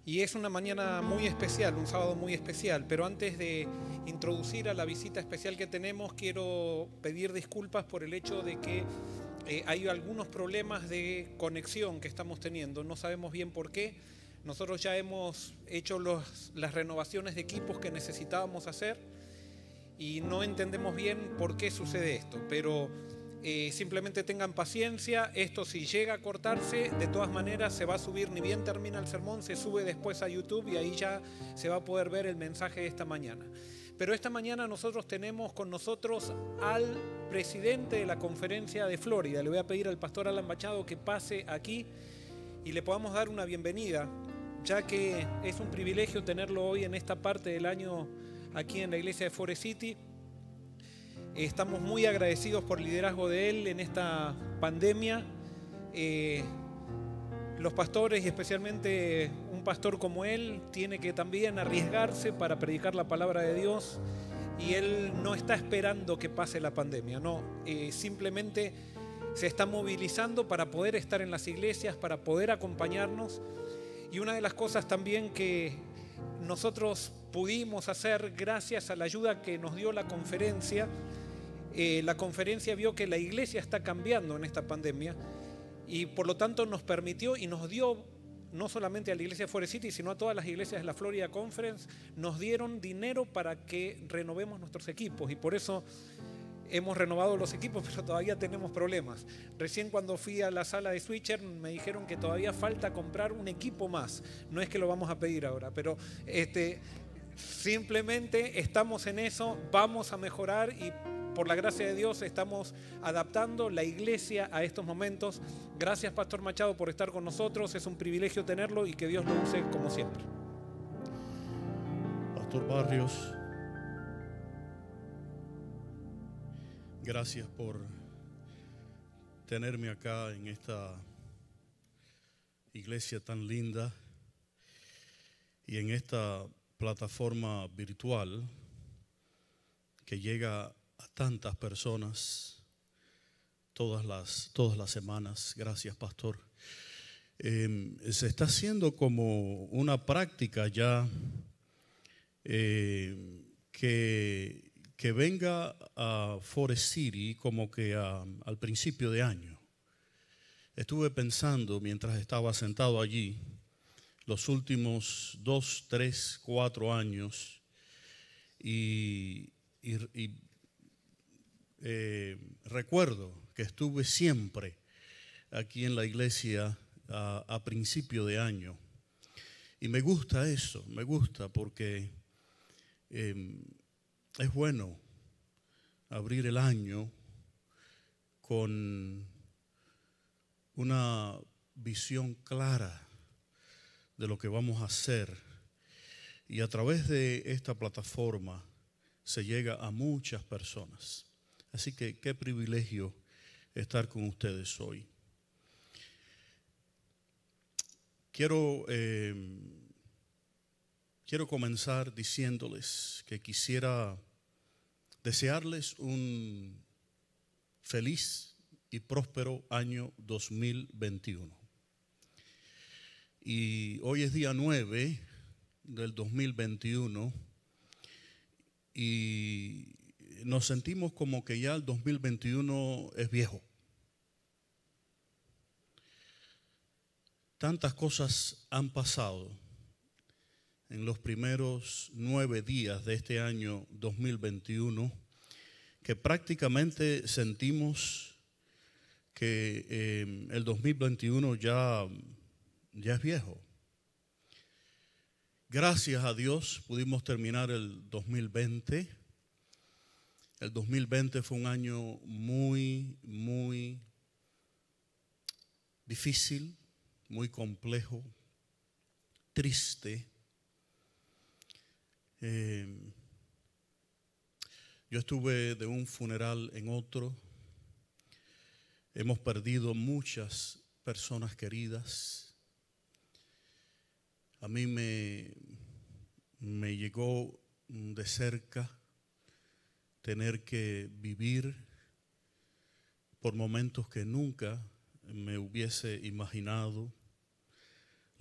Y es una mañana muy especial, un sábado muy especial, pero antes de introducir a la visita especial que tenemos, quiero pedir disculpas por el hecho de que hay algunos problemas de conexión que estamos teniendo, no sabemos bien por qué. Nosotros ya hemos hecho las renovaciones de equipos que necesitábamos hacer y no entendemos bien por qué sucede esto, pero simplemente tengan paciencia. Esto, si llega a cortarse, de todas maneras se va a subir, ni bien termina el sermón, se sube después a YouTube y ahí ya se va a poder ver el mensaje de esta mañana. Pero esta mañana nosotros tenemos con nosotros al presidente de la conferencia de Florida. Le voy a pedir al pastor Alan Machado que pase aquí y le podamos dar una bienvenida, ya que es un privilegio tenerlo hoy en esta parte del año aquí en la iglesia de Forest City. Estamos muy agradecidos por el liderazgo de él en esta pandemia. Los pastores, y especialmente un pastor como él, tiene que también arriesgarse para predicar la palabra de Dios, y él no está esperando que pase la pandemia, no, simplemente se está movilizando para poder estar en las iglesias, para poder acompañarnos. Y una de las cosas también que nosotros pudimos hacer gracias a la ayuda que nos dio la conferencia vio que la iglesia está cambiando en esta pandemia y por lo tanto nos permitió y nos dio, no solamente a la iglesia de Forest City, sino a todas las iglesias de la Florida Conference, nos dieron dinero para que renovemos nuestros equipos, y por eso hemos renovado los equipos, pero todavía tenemos problemas. Recién cuando fui a la sala de switcher me dijeron que todavía falta comprar un equipo más. No es que lo vamos a pedir ahora, pero simplemente estamos en eso, vamos a mejorar y por la gracia de Dios estamos adaptando la iglesia a estos momentos. Gracias, Pastor Machado, por estar con nosotros. Es un privilegio tenerlo y que Dios lo use como siempre. Pastor Barrios, gracias por tenerme acá en esta iglesia tan linda y en esta plataforma virtual que llega a tantas personas todas las semanas. Gracias, pastor. Se está haciendo como una práctica ya que venga a Forest City como que al principio de año. Estuve pensando mientras estaba sentado allí los últimos 2, 3, 4 años y recuerdo que estuve siempre aquí en la iglesia a principio de año, y me gusta eso, me gusta porque es bueno abrir el año con una visión clara de lo que vamos a hacer, y a través de esta plataforma se llega a muchas personas. Así que qué privilegio estar con ustedes hoy. Quiero comenzar diciéndoles que quisiera desearles un feliz y próspero año 2021. Y hoy es día 9 del 2021 y nos sentimos como que ya el 2021 es viejo. Tantas cosas han pasado en los primeros 9 días de este año 2021 que prácticamente sentimos que el 2021 ya es viejo. Gracias a Dios pudimos terminar el 2020. El 2020 fue un año muy, muy difícil, muy complejo, triste. Yo estuve de un funeral en otro. Hemos perdido muchas personas queridas. A mí me llegó de cerca tener que vivir por momentos que nunca me hubiese imaginado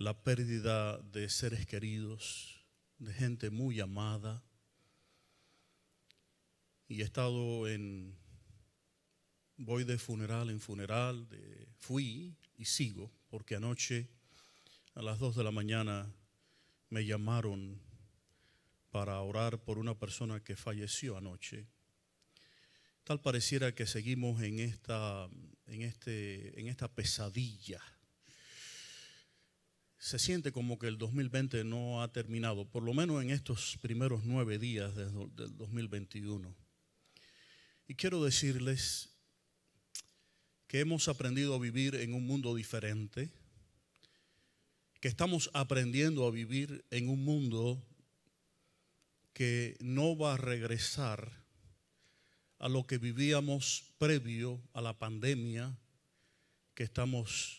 la pérdida de seres queridos, de gente muy amada. Y he estado voy de funeral en funeral, fui y sigo, porque anoche a las 2 de la mañana me llamaron para orar por una persona que falleció anoche. Tal pareciera que seguimos en esta pesadilla. Se siente como que el 2020 no ha terminado, por lo menos en estos primeros 9 días del 2021. Y quiero decirles que hemos aprendido a vivir en un mundo diferente, que estamos aprendiendo a vivir en un mundo que no va a regresar a lo que vivíamos previo a la pandemia que estamos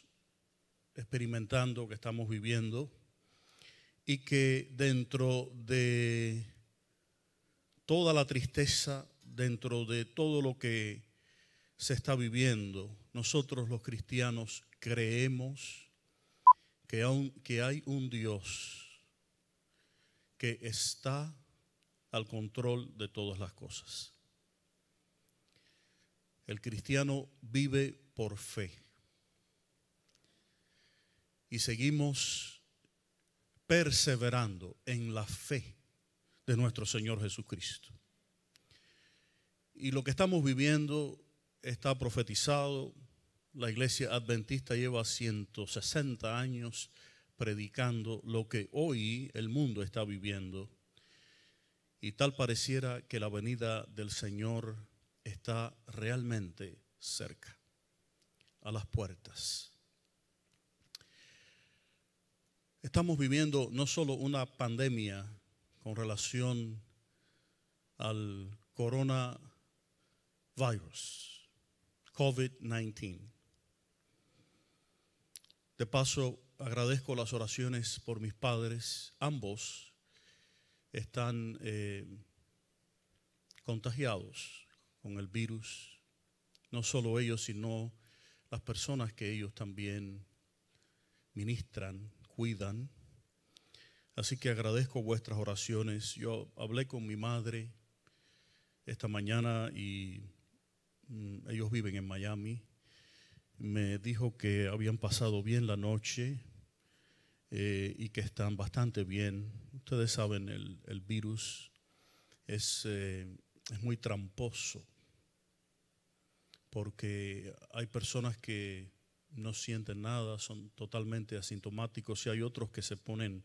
experimentando, que estamos viviendo, y que dentro de toda la tristeza, dentro de todo lo que se está viviendo, nosotros los cristianos creemos que hay un Dios que está al control de todas las cosas. El cristiano vive por fe y seguimos perseverando en la fe de nuestro Señor Jesucristo. Y lo que estamos viviendo está profetizado. La iglesia adventista lleva 160 años predicando lo que hoy el mundo está viviendo. Y tal pareciera que la venida del Señor está realmente cerca, a las puertas. Estamos viviendo no solo una pandemia con relación al coronavirus, COVID-19. De paso, agradezco las oraciones por mis padres. Ambos están contagiados con el virus. No solo ellos, sino las personas que ellos también ministran, cuidan. Así que agradezco vuestras oraciones. Yo hablé con mi madre esta mañana y ellos viven en Miami. Me dijo que habían pasado bien la noche y que están bastante bien. Ustedes saben, el virus es muy tramposo porque hay personas que no sienten nada, son totalmente asintomáticos y hay otros que se ponen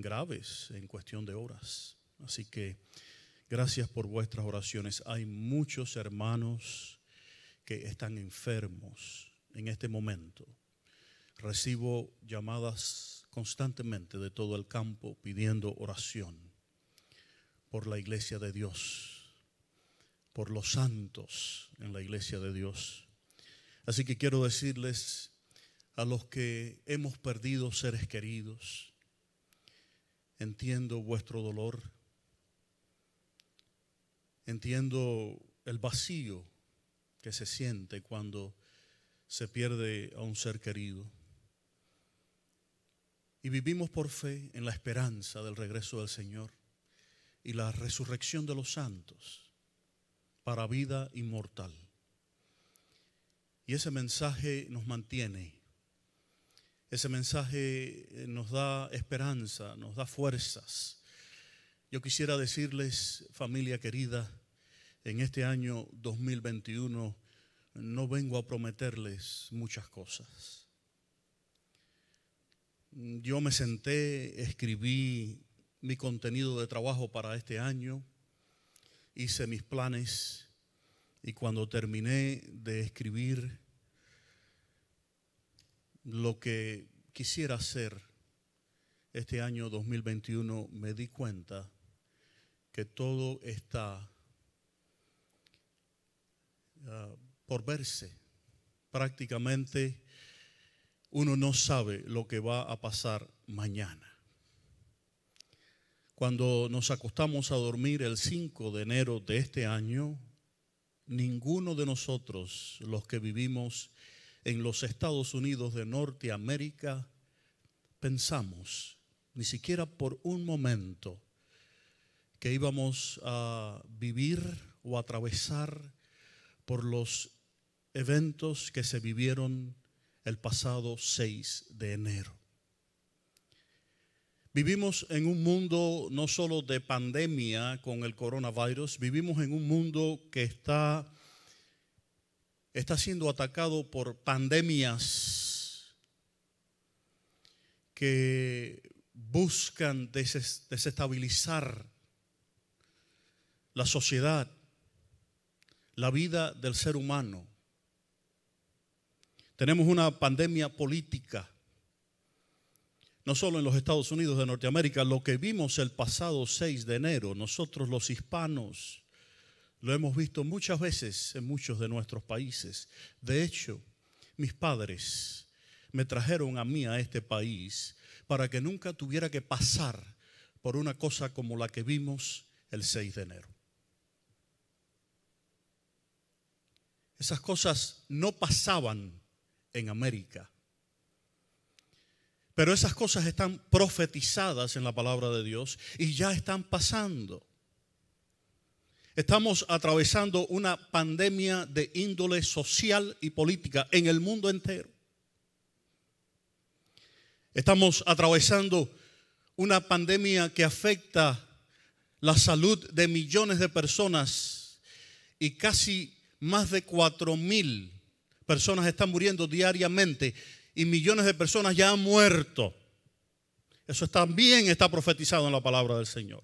graves en cuestión de horas. Así que gracias por vuestras oraciones. Hay muchos hermanos que están enfermos en este momento. Recibo llamadas constantemente de todo el campo pidiendo oración por la iglesia de Dios, por los santos en la iglesia de Dios. Así que quiero decirles a los que hemos perdido seres queridos, entiendo vuestro dolor, entiendo el vacío que se siente cuando se pierde a un ser querido. Y vivimos por fe en la esperanza del regreso del Señor y la resurrección de los santos para vida inmortal. Y ese mensaje nos mantiene, ese mensaje nos da esperanza, nos da fuerzas. Yo quisiera decirles, familia querida, en este año 2021 no vengo a prometerles muchas cosas. Yo me senté, escribí mi contenido de trabajo para este año, hice mis planes y cuando terminé de escribir lo que quisiera hacer este año 2021, me di cuenta que todo está por verse. Prácticamente uno no sabe lo que va a pasar mañana. Cuando nos acostamos a dormir el 5 de enero de este año, ninguno de nosotros, los que vivimos en los Estados Unidos de Norteamérica, pensamos, ni siquiera por un momento, que íbamos a vivir o atravesar por los eventos que se vivieron el pasado 6 de enero. Vivimos en un mundo no solo de pandemia con el coronavirus, vivimos en un mundo que está siendo atacado por pandemias que buscan desestabilizar la sociedad, la vida del ser humano. Tenemos una pandemia política, no solo en los Estados Unidos de Norteamérica. Lo que vimos el pasado 6 de enero, nosotros los hispanos lo hemos visto muchas veces en muchos de nuestros países. De hecho, mis padres me trajeron a mí a este país para que nunca tuviera que pasar por una cosa como la que vimos el 6 de enero. Esas cosas no pasaban en América, pero esas cosas están profetizadas en la palabra de Dios y ya están pasando. Estamos atravesando una pandemia de índole social y política en el mundo entero. Estamos atravesando una pandemia que afecta la salud de millones de personas y casi más de 4,000 personas están muriendo diariamente y millones de personas ya han muerto. Eso también está profetizado en la palabra del Señor.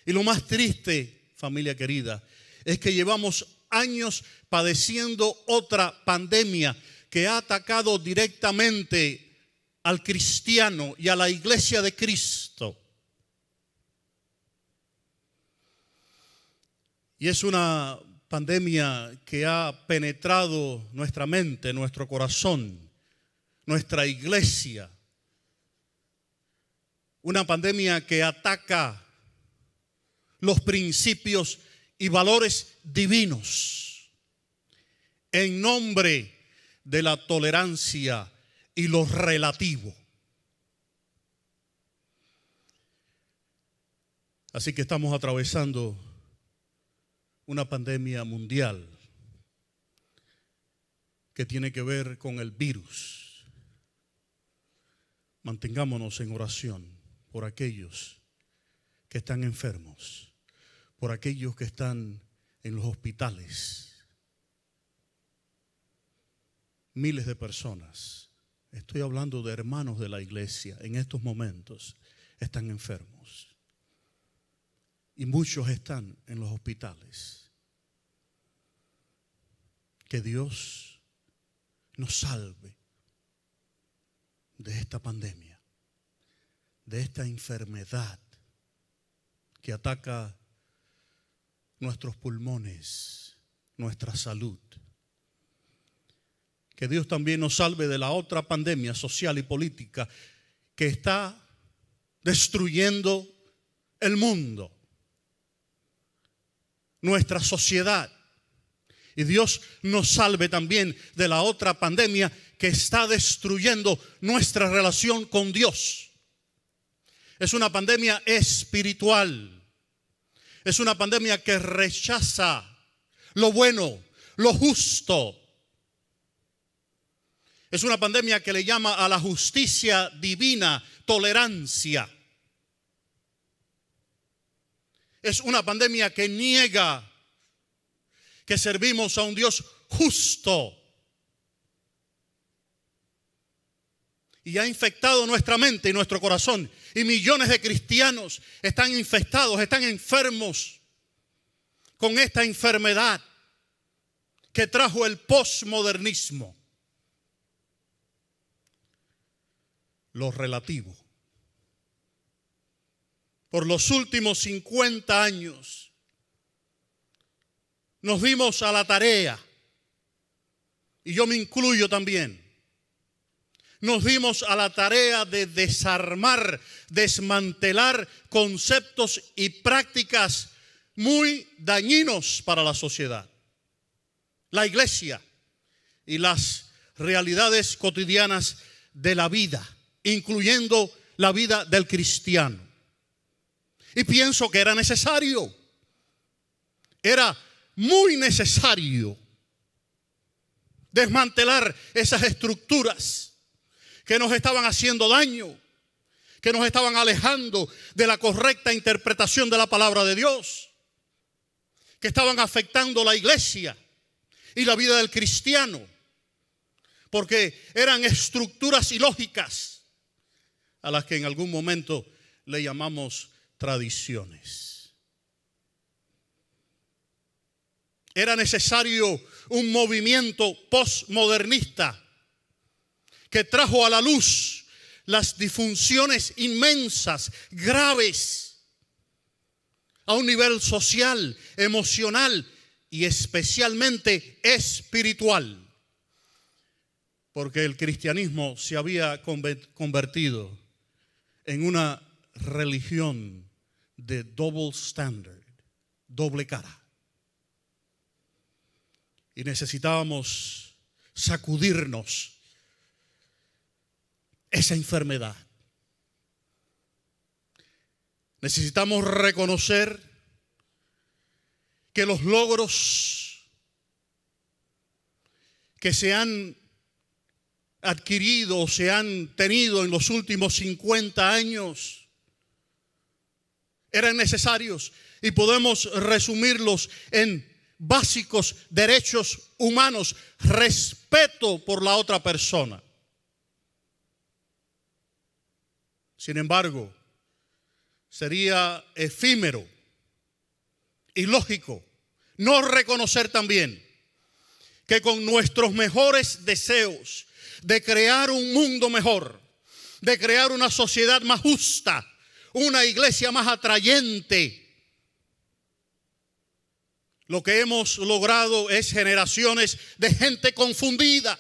Y lo más triste, familia querida, es que llevamos años padeciendo otra pandemia que ha atacado directamente al cristiano y a la iglesia de Cristo. Y es una pandemia que ha penetrado nuestra mente, nuestro corazón, nuestra iglesia. Una pandemia que ataca los principios y valores divinos en nombre de la tolerancia y lo relativo. Así que estamos atravesando una pandemia mundial que tiene que ver con el virus. Mantengámonos en oración por aquellos que están enfermos, por aquellos que están en los hospitales. Miles de personas, estoy hablando de hermanos de la iglesia, en estos momentos están enfermos. Y muchos están en los hospitales. Que Dios nos salve de esta pandemia, de esta enfermedad que ataca nuestros pulmones, nuestra salud. Que Dios también nos salve de la otra pandemia social y política que está destruyendo el mundo, nuestra sociedad. Y Dios nos salve también de la otra pandemia que está destruyendo nuestra relación con Dios. Es una pandemia espiritual. Es una pandemia que rechaza lo bueno, lo justo. Es una pandemia que le llama a la justicia divina tolerancia. Es una pandemia que niega que servimos a un Dios justo. Y ha infectado nuestra mente y nuestro corazón. Y millones de cristianos están infectados, están enfermos con esta enfermedad que trajo el posmodernismo. Lo relativo. Por los últimos 50 años nos dimos a la tarea, y yo me incluyo también, nos dimos a la tarea de desarmar, desmantelar conceptos y prácticas muy dañinos para la sociedad, la iglesia y las realidades cotidianas de la vida incluyendo la vida del cristiano. Y pienso que era necesario. Era muy necesario desmantelar esas estructuras que nos estaban haciendo daño, que nos estaban alejando de la correcta interpretación de la palabra de Dios, que estaban afectando la iglesia y la vida del cristiano, porque eran estructuras ilógicas a las que en algún momento le llamamos tradiciones. Era necesario un movimiento postmodernista que trajo a la luz las disfunciones inmensas, graves, a un nivel social, emocional y especialmente espiritual. Porque el cristianismo se había convertido en una religión de double standard, doble cara. Y necesitábamos sacudirnos esa enfermedad. Necesitamos reconocer que los logros que se han adquirido o se han tenido en los últimos 50 años eran necesarios y podemos resumirlos en básicos derechos humanos, respeto por la otra persona. Sin embargo, sería efímero, ilógico, no reconocer también que con nuestros mejores deseos de crear un mundo mejor, de crear una sociedad más justa, una iglesia más atrayente, lo que hemos logrado es generaciones de gente confundida,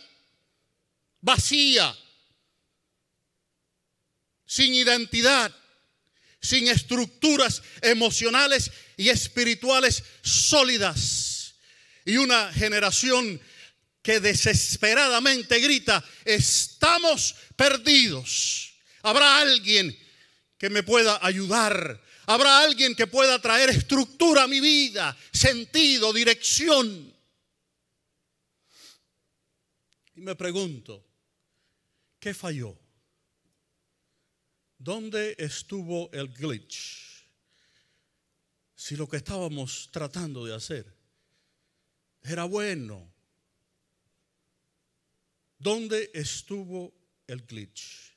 vacía, sin identidad, sin estructuras emocionales y espirituales sólidas. Y una generación que desesperadamente grita: estamos perdidos. ¿Habrá alguien que me pueda ayudar? ¿Habrá alguien que pueda traer estructura a mi vida, sentido, dirección? Y me pregunto, ¿qué falló? ¿Dónde estuvo el glitch? Si lo que estábamos tratando de hacer era bueno. ¿Dónde estuvo el glitch?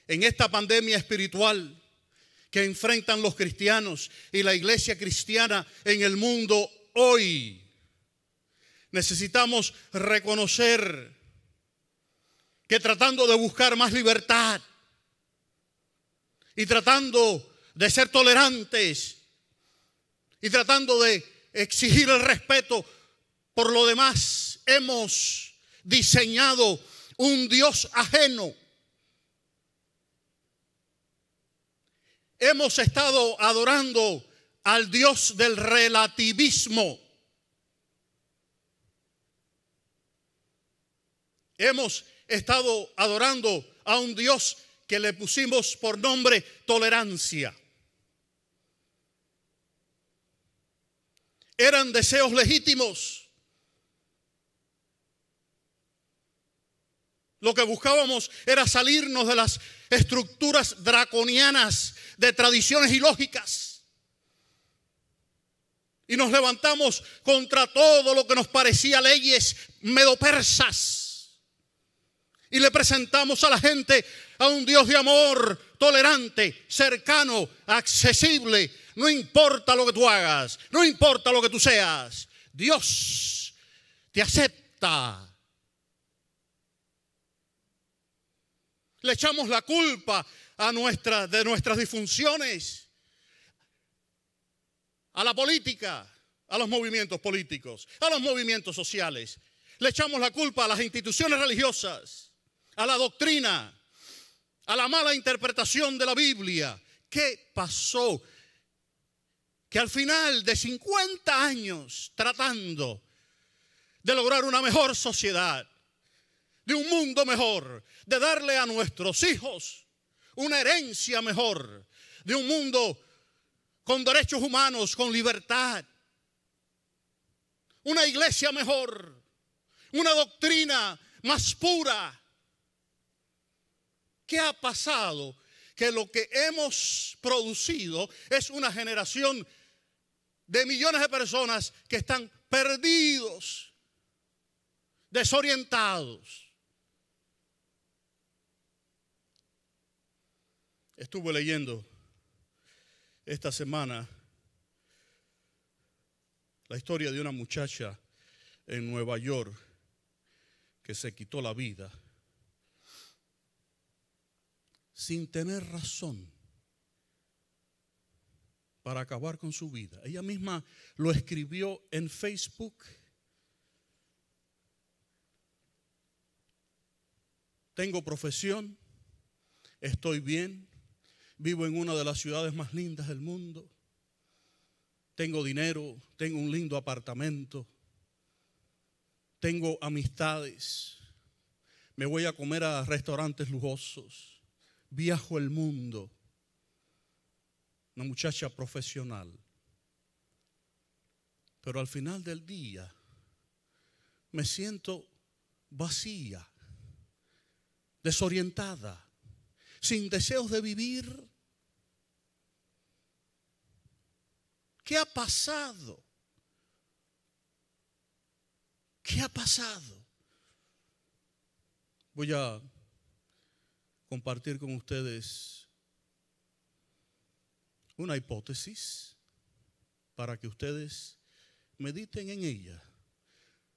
En esta pandemia espiritual que enfrentan los cristianos y la iglesia cristiana en el mundo hoy, necesitamos reconocer que tratando de buscar más libertad y tratando de ser tolerantes y tratando de exigir el respeto por lo demás, hemos diseñado un Dios ajeno. Hemos estado adorando al Dios del relativismo. Hemos estado adorando a un Dios que le pusimos por nombre tolerancia. Eran deseos legítimos. Lo que buscábamos era salirnos de las estructuras draconianas de tradiciones ilógicas. Y nos levantamos contra todo lo que nos parecía leyes medopersas. Y le presentamos a la gente a un Dios de amor, tolerante, cercano, accesible. No importa lo que tú hagas, no importa lo que tú seas, Dios te acepta. Le echamos la culpa de nuestras disfunciones a la política, a los movimientos políticos, a los movimientos sociales. Le echamos la culpa a las instituciones religiosas, a la doctrina, a la mala interpretación de la Biblia. ¿Qué pasó? Que al final de 50 años tratando de lograr una mejor sociedad, de un mundo mejor, de darle a nuestros hijos una herencia mejor, de un mundo con derechos humanos, con libertad, una iglesia mejor, una doctrina más pura. ¿Qué ha pasado? Que lo que hemos producido es una generación de millones de personas que están perdidos, desorientados. Estuve leyendo esta semana la historia de una muchacha en Nueva York que se quitó la vida sin tener razón para acabar con su vida. Ella misma lo escribió en Facebook. Tengo profesión, estoy bien, vivo en una de las ciudades más lindas del mundo, tengo dinero, tengo un lindo apartamento, tengo amistades, me voy a comer a restaurantes lujosos, viajo el mundo. Una muchacha profesional. Pero al final del día me siento vacía, desorientada, sin deseos de vivir. ¿Qué ha pasado? ¿Qué ha pasado? Voy a compartir con ustedes una hipótesis para que ustedes mediten en ella.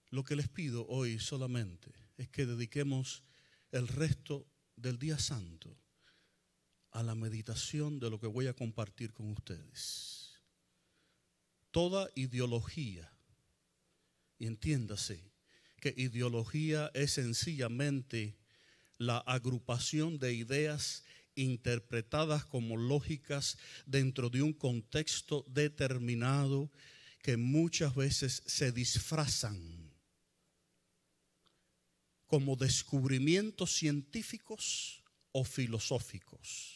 Lo que les pido hoy solamente es que dediquemos el resto del día santo a la meditación de lo que voy a compartir con ustedes. Toda ideología, y entiéndase que ideología es sencillamente la agrupación de ideas interpretadas como lógicas dentro de un contexto determinado que muchas veces se disfrazan como descubrimientos científicos o filosóficos.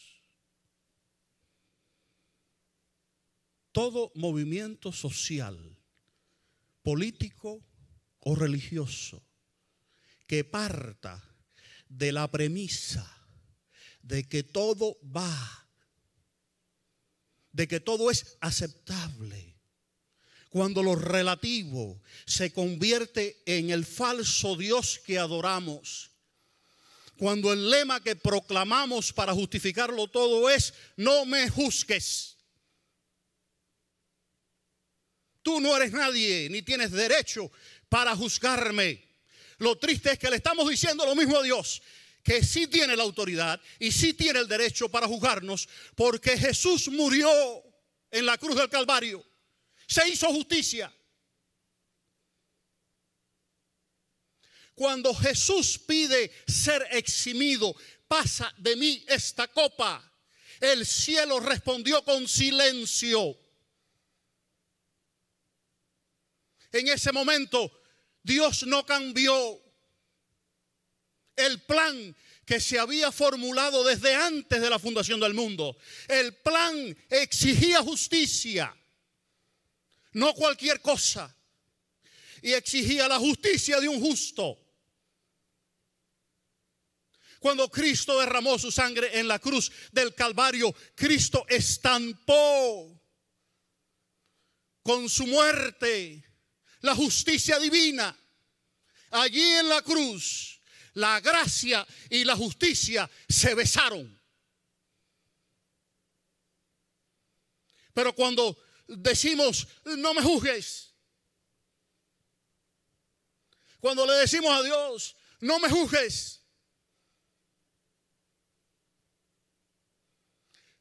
Todo movimiento social, político o religioso que parta de la premisa de que todo va, de que todo es aceptable, cuando lo relativo se convierte en el falso Dios que adoramos, cuando el lema que proclamamos para justificarlo todo es: no me juzgues. Tú no eres nadie, ni tienes derecho para juzgarme. Lo triste es que le estamos diciendo lo mismo a Dios, que sí tiene la autoridad y sí tiene el derecho para juzgarnos, porque Jesús murió en la cruz del Calvario, se hizo justicia. Cuando Jesús pide ser eximido, pasa de mí esta copa, el cielo respondió con silencio. En ese momento Dios no cambió el plan que se había formulado desde antes de la fundación del mundo. El plan exigía justicia, no cualquier cosa, y exigía la justicia de un justo. Cuando Cristo derramó su sangre en la cruz del Calvario, Cristo estampó con su muerte la justicia divina. Allí en la cruz, la gracia y la justicia se besaron. Pero cuando decimos no me juzgues, cuando le decimos a Dios no me juzgues,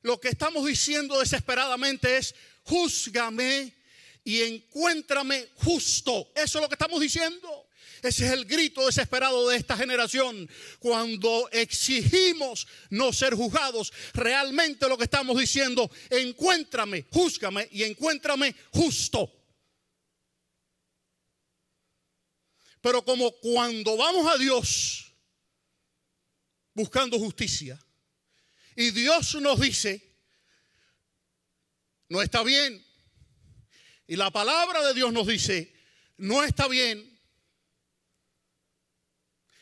lo que estamos diciendo desesperadamente es: júzgame y encuéntrame justo. Eso es lo que estamos diciendo. Ese es el grito desesperado de esta generación. Cuando exigimos no ser juzgados, realmente lo que estamos diciendo: encuéntrame, júzgame y encuéntrame justo. Pero como cuando vamos a Dios buscando justicia. Y Dios nos dice, no está bien. Y la palabra de Dios nos dice, no está bien.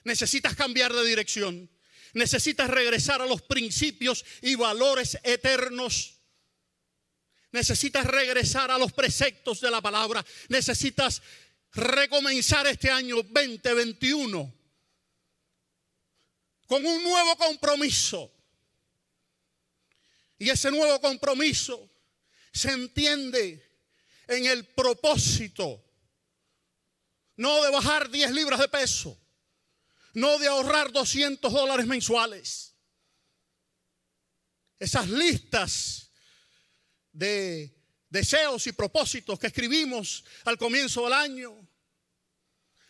Necesitas cambiar de dirección. Necesitas regresar a los principios y valores eternos. Necesitas regresar a los preceptos de la palabra. Necesitas recomenzar este año 2021 con un nuevo compromiso. Y ese nuevo compromiso se entiende en el propósito, no de bajar 10 libras de peso, no de ahorrar $200 mensuales. Esas listas de deseos y propósitos que escribimos al comienzo del año,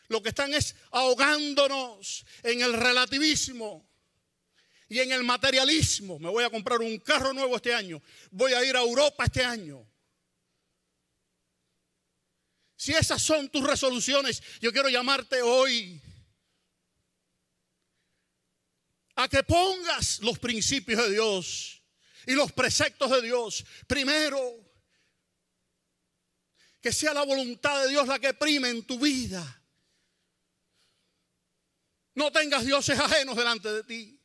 lo que están es ahogándonos en el relativismo y en el materialismo. Me voy a comprar un carro nuevo este año, voy a ir a Europa este año. Si esas son tus resoluciones, yo quiero llamarte hoy a que pongas los principios de Dios y los preceptos de Dios primero. Que sea la voluntad de Dios la que prime en tu vida. No tengas dioses ajenos delante de ti.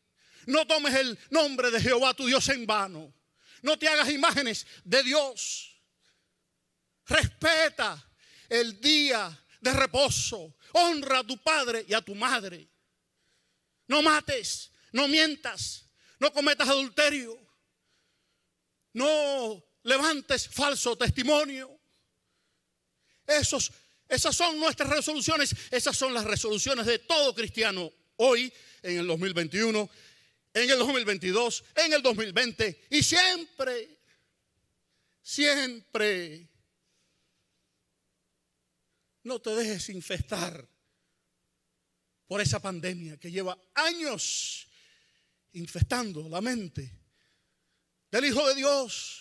No tomes el nombre de Jehová tu Dios en vano. No te hagas imágenes de Dios. Respeta el día de reposo. Honra a tu padre y a tu madre. No mates, no mientas, no cometas adulterio. No levantes falso testimonio. Esas son nuestras resoluciones. Esas son las resoluciones de todo cristiano hoy, en el 2021, en el 2022, en el 2020 y siempre, siempre. No te dejes infestar por esa pandemia que lleva años infestando la mente del Hijo de Dios.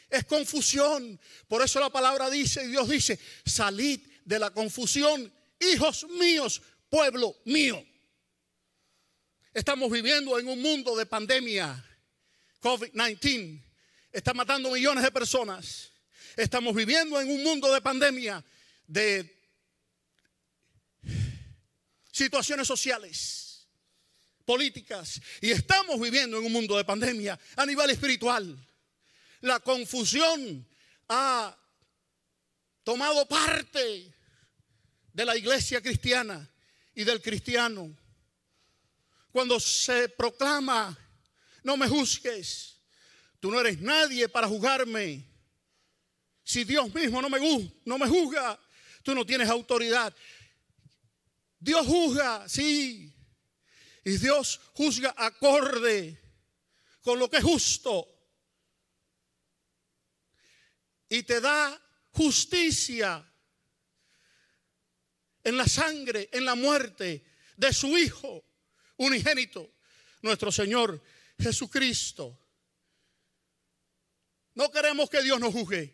Es confusión. Por eso la palabra dice, y Dios dice, salid de la confusión, hijos míos, pueblo mío. Estamos viviendo en un mundo de pandemia. COVID-19 está matando millones de personas. Estamos viviendo en un mundo de pandemia, de situaciones sociales, políticas. Y estamos viviendo en un mundo de pandemia a nivel espiritual. La confusión ha tomado parte de la iglesia cristiana y del cristiano. Cuando se proclama, no me juzgues, tú no eres nadie para juzgarme. Si Dios mismo no me juzga, tú no tienes autoridad. Dios juzga, sí, y Dios juzga acorde con lo que es justo. Y te da justicia en la sangre, en la muerte de su Hijo unigénito, nuestro Señor Jesucristo. No queremos que Dios nos juzgue,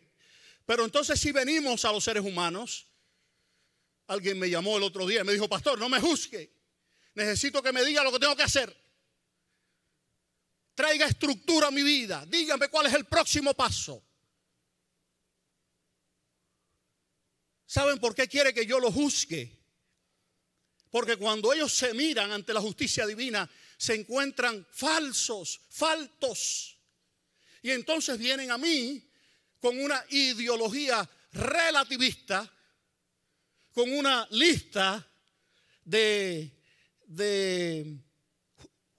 pero entonces si venimos a los seres humanos, alguien me llamó el otro día y me dijo, pastor, no me juzgue, necesito que me diga lo que tengo que hacer. Traiga estructura a mi vida, dígame cuál es el próximo paso. ¿Saben por qué quiere que yo lo juzgue? Porque cuando ellos se miran ante la justicia divina, se encuentran faltos. Y entonces vienen a mí con una ideología relativista, con una lista de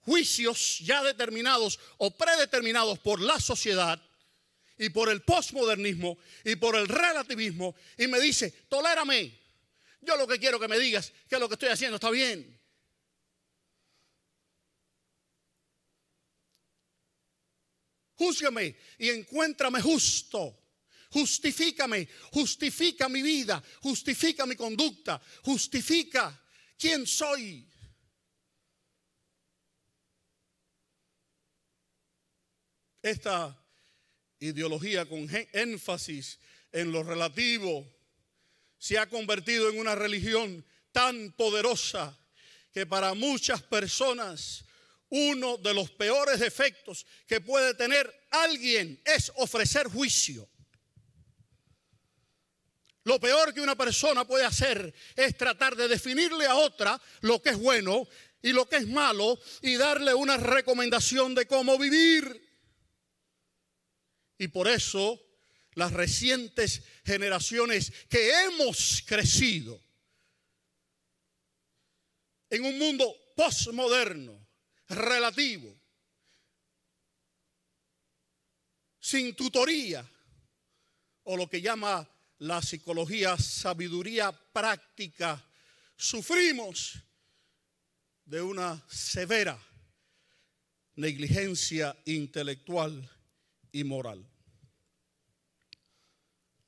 juicios ya determinados o predeterminados por la sociedad y por el posmodernismo y por el relativismo, y me dice, tolérame, yo lo que quiero que me digas que lo que estoy haciendo está bien. Júzgame y encuéntrame justo. Justifícame, justifica mi vida, justifica mi conducta, justifica quién soy. Esta ideología con énfasis en lo relativo se ha convertido en una religión tan poderosa que para muchas personas uno de los peores defectos que puede tener alguien es ofrecer juicio. Lo peor que una persona puede hacer es tratar de definirle a otra lo que es bueno y lo que es malo y darle una recomendación de cómo vivir. Y por eso las recientes generaciones que hemos crecido en un mundo postmoderno, relativo, sin tutoría, o lo que llama la psicología sabiduría práctica, sufrimos de una severa negligencia intelectual y moral.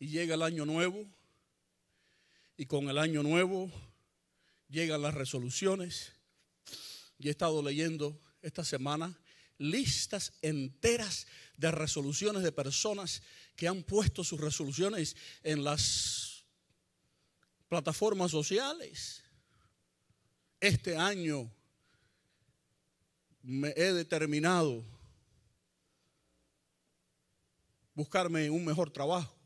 Y llega el año nuevo, y con el año nuevo llegan las resoluciones. Y he estado leyendo esta semana listas enteras de resoluciones de personas que han puesto sus resoluciones en las plataformas sociales. Este año me he determinado buscarme un mejor trabajo.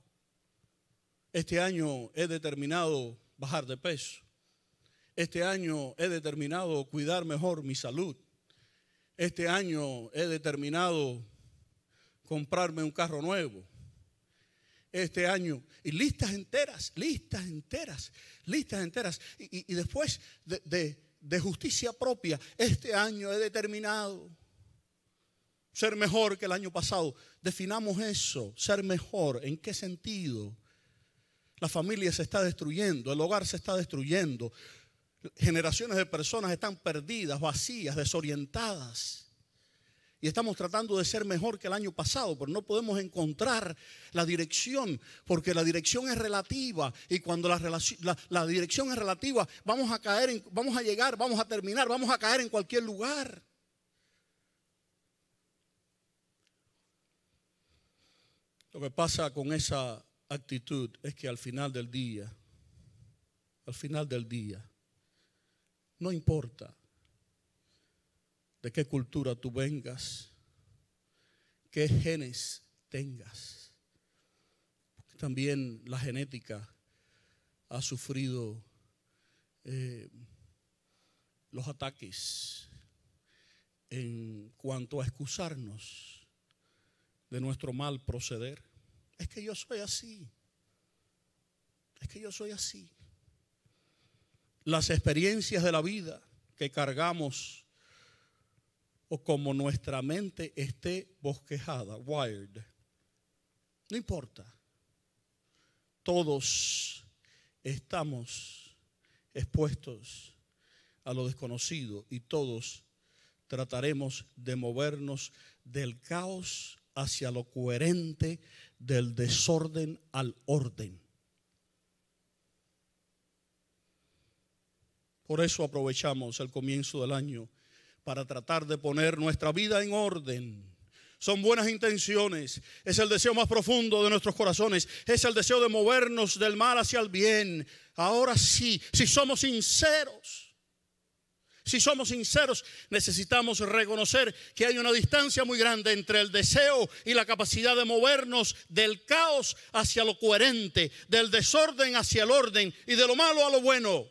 Este año he determinado bajar de peso. Este año he determinado cuidar mejor mi salud. Este año he determinado comprarme un carro nuevo. Este año, y listas enteras. Y después de justicia propia, este año he determinado ser mejor que el año pasado. Definamos eso, ser mejor. ¿En qué sentido? La familia se está destruyendo, el hogar se está destruyendo. Generaciones de personas están perdidas, vacías, desorientadas. Y estamos tratando de ser mejor que el año pasado, pero no podemos encontrar la dirección, porque la dirección es relativa. Y cuando la dirección es relativa, vamos a terminar, vamos a caer en cualquier lugar. Lo que pasa con esa actitud es que al final del día, no importa de qué cultura tú vengas, qué genes tengas, porque también la genética ha sufrido los ataques en cuanto a excusarnos de nuestro mal proceder. Es que yo soy así. Las experiencias de la vida que cargamos, o como nuestra mente esté bosquejada, wired, no importa. Todos estamos expuestos a lo desconocido y todos trataremos de movernos del caos hacia lo coherente, del desorden al orden. Por eso aprovechamos el comienzo del año para tratar de poner nuestra vida en orden. Son buenas intenciones, es el deseo más profundo de nuestros corazones, es el deseo de movernos del mal hacia el bien. Ahora sí, si somos sinceros, necesitamos reconocer que hay una distancia muy grande entre el deseo y la capacidad de movernos del caos hacia lo coherente, del desorden hacia el orden y de lo malo a lo bueno.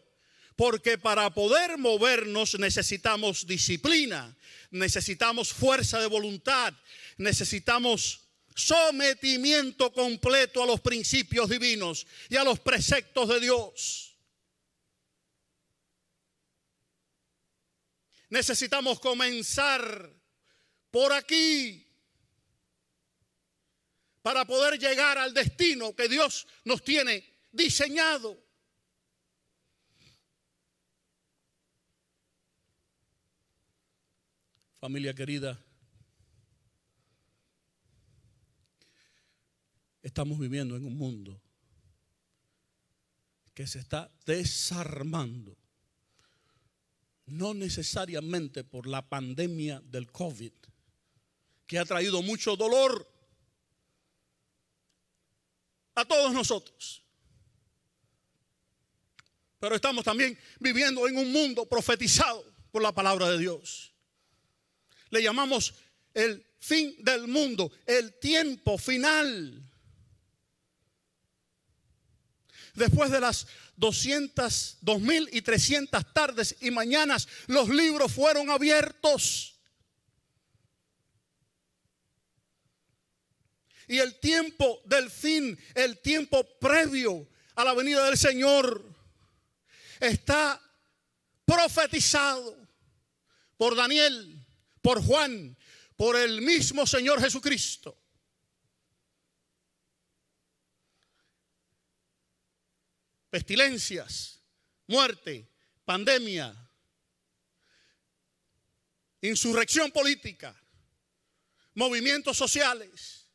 Porque para poder movernos necesitamos disciplina, necesitamos fuerza de voluntad, necesitamos sometimiento completo a los principios divinos y a los preceptos de Dios. Necesitamos comenzar por aquí para poder llegar al destino que Dios nos tiene diseñado. Familia querida, estamos viviendo en un mundo que se está desarmando, no necesariamente por la pandemia del COVID, que ha traído mucho dolor a todos nosotros, pero estamos también viviendo en un mundo profetizado por la palabra de Dios. Le llamamos el fin del mundo, el tiempo final. Después de las 2.300 tardes y mañanas, los libros fueron abiertos. Y el tiempo del fin, el tiempo previo a la venida del Señor, está profetizado por Daniel, por Juan, por el mismo Señor Jesucristo. Pestilencias, muerte, pandemia, insurrección política, movimientos sociales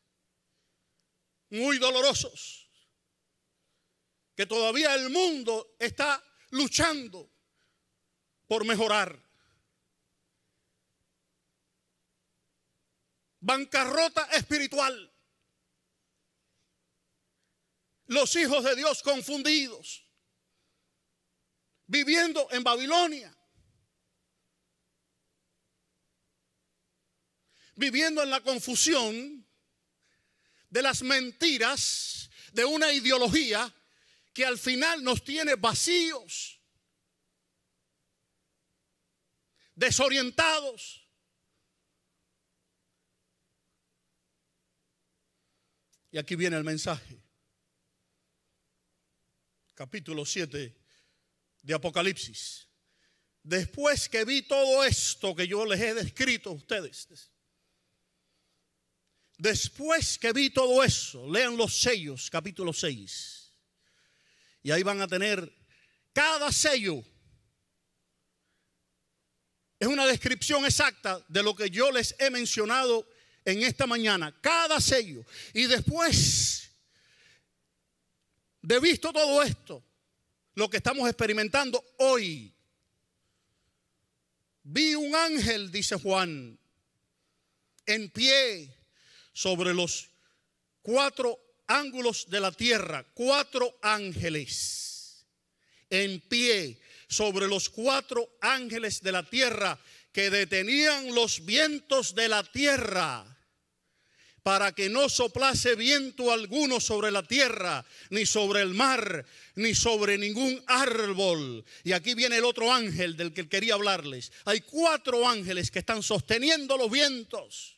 muy dolorosos, que todavía el mundo está luchando por mejorar. Bancarrota espiritual. Los hijos de Dios confundidos, viviendo en Babilonia, viviendo en la confusión de las mentiras de una ideología que al final nos tiene vacíos, desorientados. Y aquí viene el mensaje. Capítulo 7 de Apocalipsis. Después que vi todo esto que yo les he descrito a ustedes, después que vi todo eso, lean los sellos, capítulo 6. Y ahí van a tener cada sello. Es una descripción exacta de lo que yo les he mencionado en esta mañana. Cada sello. Y después de visto todo esto, lo que estamos experimentando hoy, vi un ángel, dice Juan, en pie sobre los 4 ángulos de la tierra. 4 ángeles en pie sobre los 4 ángeles de la tierra, que detenían los vientos de la tierra, para que no soplase viento alguno sobre la tierra, ni sobre el mar, ni sobre ningún árbol. Y aquí viene el otro ángel del que quería hablarles. Hay 4 ángeles que están sosteniendo los vientos.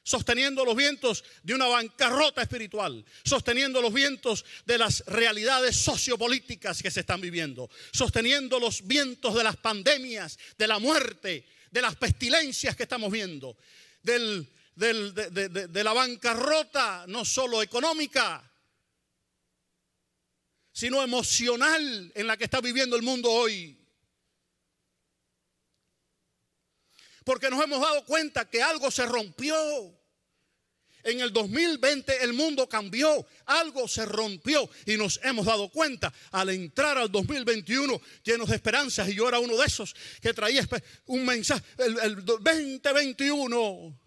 Sosteniendo los vientos de una bancarrota espiritual, sosteniendo los vientos de las realidades sociopolíticas que se están viviendo, sosteniendo los vientos de las pandemias, de la muerte, de las pestilencias que estamos viendo, de la bancarrota no solo económica, sino emocional en la que está viviendo el mundo hoy. Porque nos hemos dado cuenta que algo se rompió. En el 2020 el mundo cambió, algo se rompió y nos hemos dado cuenta al entrar al 2021 llenos de esperanzas. Y yo era uno de esos que traía un mensaje. El 2021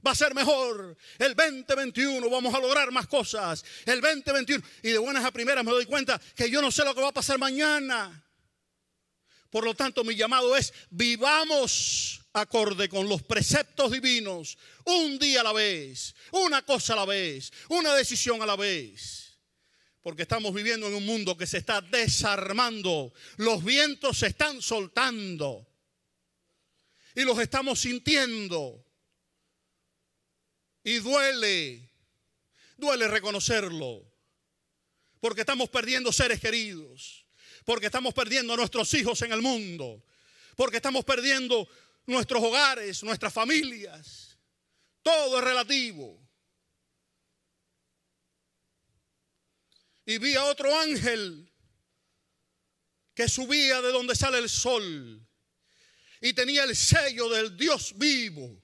va a ser mejor. El 2021 vamos a lograr más cosas. El 2021. Y de buenas a primeras me doy cuenta que yo no sé lo que va a pasar mañana. Por lo tanto, mi llamado es: vivamos acorde con los preceptos divinos, un día a la vez, una cosa a la vez, una decisión a la vez. Porque estamos viviendo en un mundo que se está desarmando. Los vientos se están soltando y los estamos sintiendo. Y duele reconocerlo, porque estamos perdiendo seres queridos, porque estamos perdiendo a nuestros hijos en el mundo, porque estamos perdiendo nuestros hogares, nuestras familias. Todo es relativo. Y vi a otro ángel que subía de donde sale el sol y tenía el sello del Dios vivo.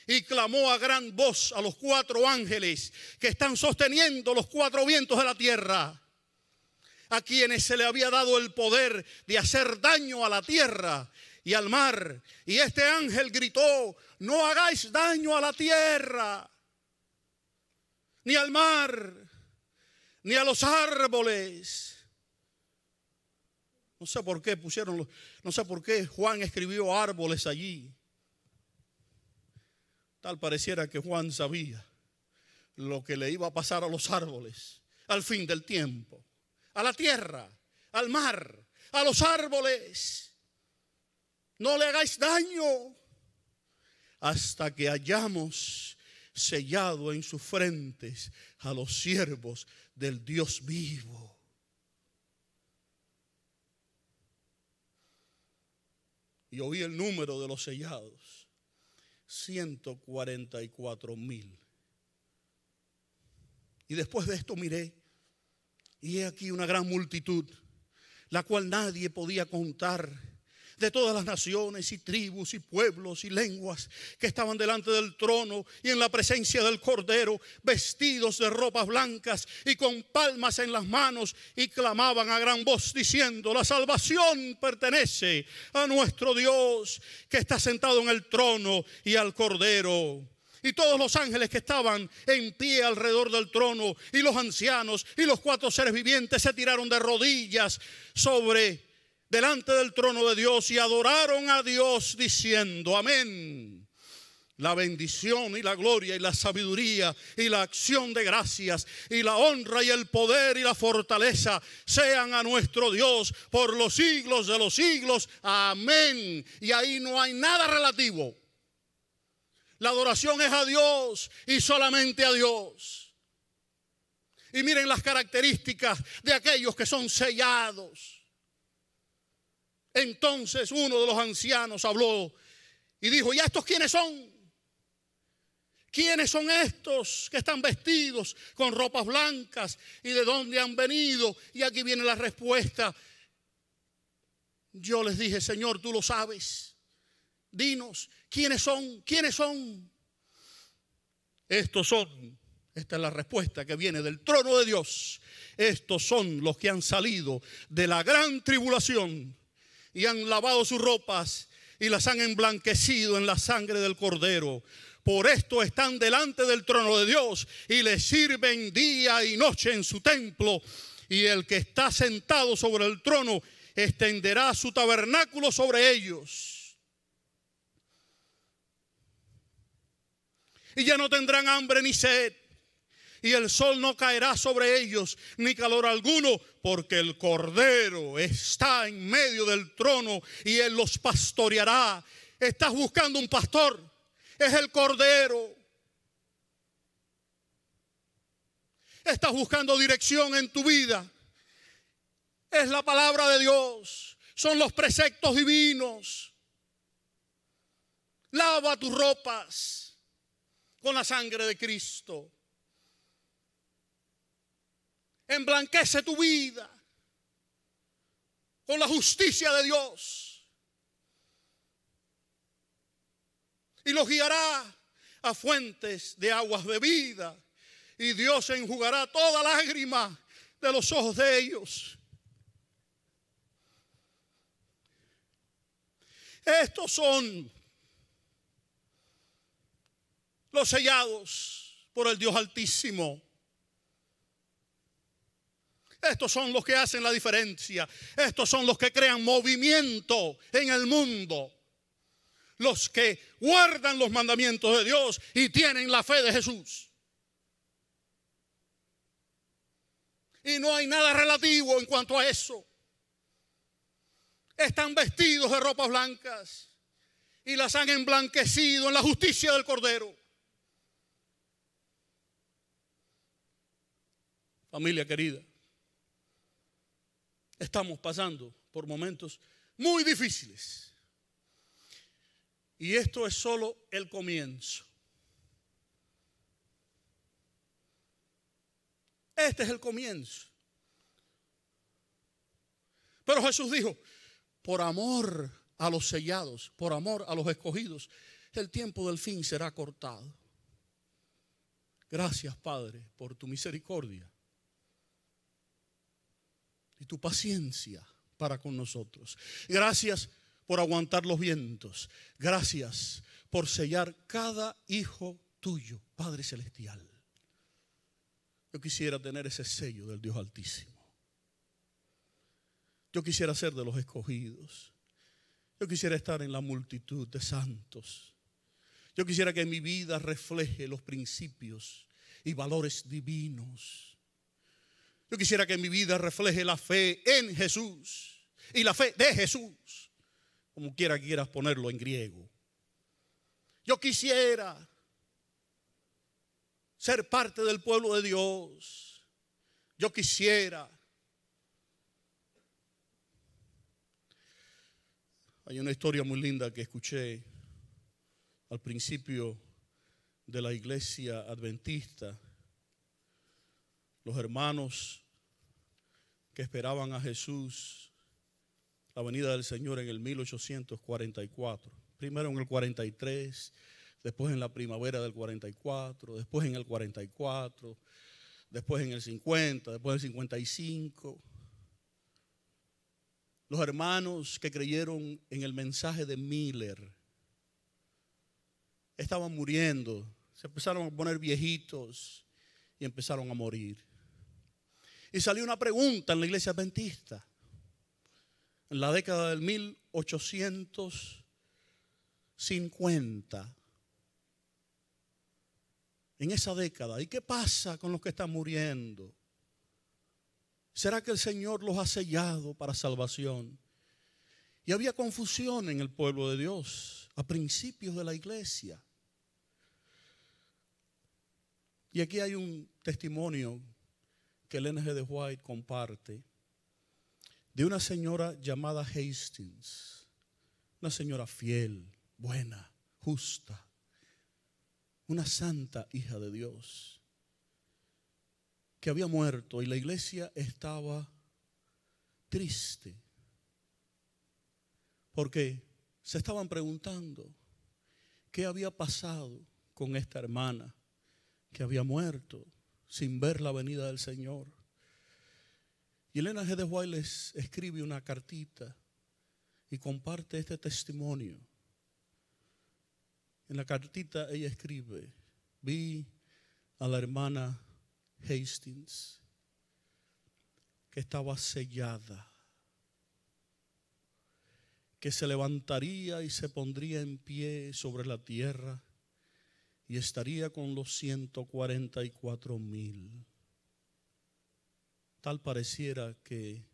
Y clamó a gran voz a los 4 ángeles que están sosteniendo los 4 vientos de la tierra, a quienes se le había dado el poder de hacer daño a la tierra y al mar. Y este ángel gritó: no hagáis daño a la tierra, ni al mar, ni a los árboles. No sé por qué no sé por qué Juan escribió árboles allí. Tal pareciera que Juan sabía lo que le iba a pasar a los árboles al fin del tiempo, a la tierra, al mar, a los árboles. No le hagáis daño hasta que hayamos sellado en sus frentes a los siervos del Dios vivo. Y oí el número de los sellados, 144,000. Y después de esto miré, y he aquí una gran multitud, la cual nadie podía contar, de todas las naciones y tribus y pueblos y lenguas que estaban delante del trono y en la presencia del Cordero, vestidos de ropas blancas y con palmas en las manos, y clamaban a gran voz diciendo: la salvación pertenece a nuestro Dios que está sentado en el trono y al Cordero. Y todos los ángeles que estaban en pie alrededor del trono, y los ancianos y los 4 seres vivientes, se tiraron de rodillas delante del trono de Dios y adoraron a Dios diciendo: amén. La bendición y la gloria y la sabiduría y la acción de gracias y la honra y el poder y la fortaleza sean a nuestro Dios por los siglos de los siglos. Amén. Y ahí no hay nada relativo. La adoración es a Dios y solamente a Dios. Y miren las características de aquellos que son sellados. Entonces uno de los ancianos habló y dijo: ¿y estos quiénes son? ¿Quiénes son estos que están vestidos con ropas blancas? ¿Y de dónde han venido? Y aquí viene la respuesta. Yo les dije: Señor, tú lo sabes. Dinos, ¿quiénes son? ¿Quiénes son? Estos son, esta es la respuesta que viene del trono de Dios. Estos son los que han salido de la gran tribulación y han lavado sus ropas y las han emblanquecido en la sangre del Cordero. Por esto están delante del trono de Dios y le sirven día y noche en su templo. Y el que está sentado sobre el trono extenderá su tabernáculo sobre ellos. Y ya no tendrán hambre ni sed, y el sol no caerá sobre ellos, ni calor alguno, porque el Cordero está en medio del trono y Él los pastoreará. Estás buscando un pastor, es el Cordero. Estás buscando dirección en tu vida, es la palabra de Dios, son los preceptos divinos. Lava tus ropas con la sangre de Cristo. Emblanquece tu vida con la justicia de Dios. Y los guiará a fuentes de aguas de vida. Y Dios enjugará toda lágrima de los ojos de ellos. Estos son los sellados por el Dios Altísimo. Estos son los que hacen la diferencia. Estos son los que crean movimiento en el mundo. Los que guardan los mandamientos de Dios y tienen la fe de Jesús. Y no hay nada relativo en cuanto a eso. Están vestidos de ropas blancas y las han emblanquecido en la justicia del Cordero. Familia querida, estamos pasando por momentos muy difíciles. Y esto es solo el comienzo. Este es el comienzo. Pero Jesús dijo: por amor a los sellados, por amor a los escogidos, el tiempo del fin será cortado. Gracias, Padre, por tu misericordia y tu paciencia para con nosotros. Gracias por aguantar los vientos. Gracias por sellar cada hijo tuyo, Padre Celestial. Yo quisiera tener ese sello del Dios Altísimo. Yo quisiera ser de los escogidos. Yo quisiera estar en la multitud de santos. Yo quisiera que mi vida refleje los principios y valores divinos. Yo quisiera que mi vida refleje la fe en Jesús y la fe de Jesús, como quieras ponerlo en griego. Yo quisiera ser parte del pueblo de Dios. Yo quisiera. Hay una historia muy linda que escuché al principio de la iglesia adventista. Los hermanos que esperaban a Jesús, la venida del Señor en el 1844. Primero en el 43, después en la primavera del 44, después en el 44, después en el 50, después en el 55. Los hermanos que creyeron en el mensaje de Miller estaban muriendo, se empezaron a poner viejitos y empezaron a morir. Y salió una pregunta en la iglesia adventista en la década del 1850. En esa década, ¿y qué pasa con los que están muriendo? ¿Será que el Señor los ha sellado para salvación? Y había confusión en el pueblo de Dios a principios de la iglesia. Y aquí hay un testimonio que Ellen G. White comparte de una señora llamada Hastings, una señora fiel, buena, justa, una santa hija de Dios, que había muerto y la iglesia estaba triste porque se estaban preguntando qué había pasado con esta hermana que había muerto sin ver la venida del Señor. Y Ellen G. White les escribe una cartita y comparte este testimonio. En la cartita ella escribe: vi a la hermana Hastings que estaba sellada, que se levantaría y se pondría en pie sobre la tierra y estaría con los 144,000. Tal pareciera que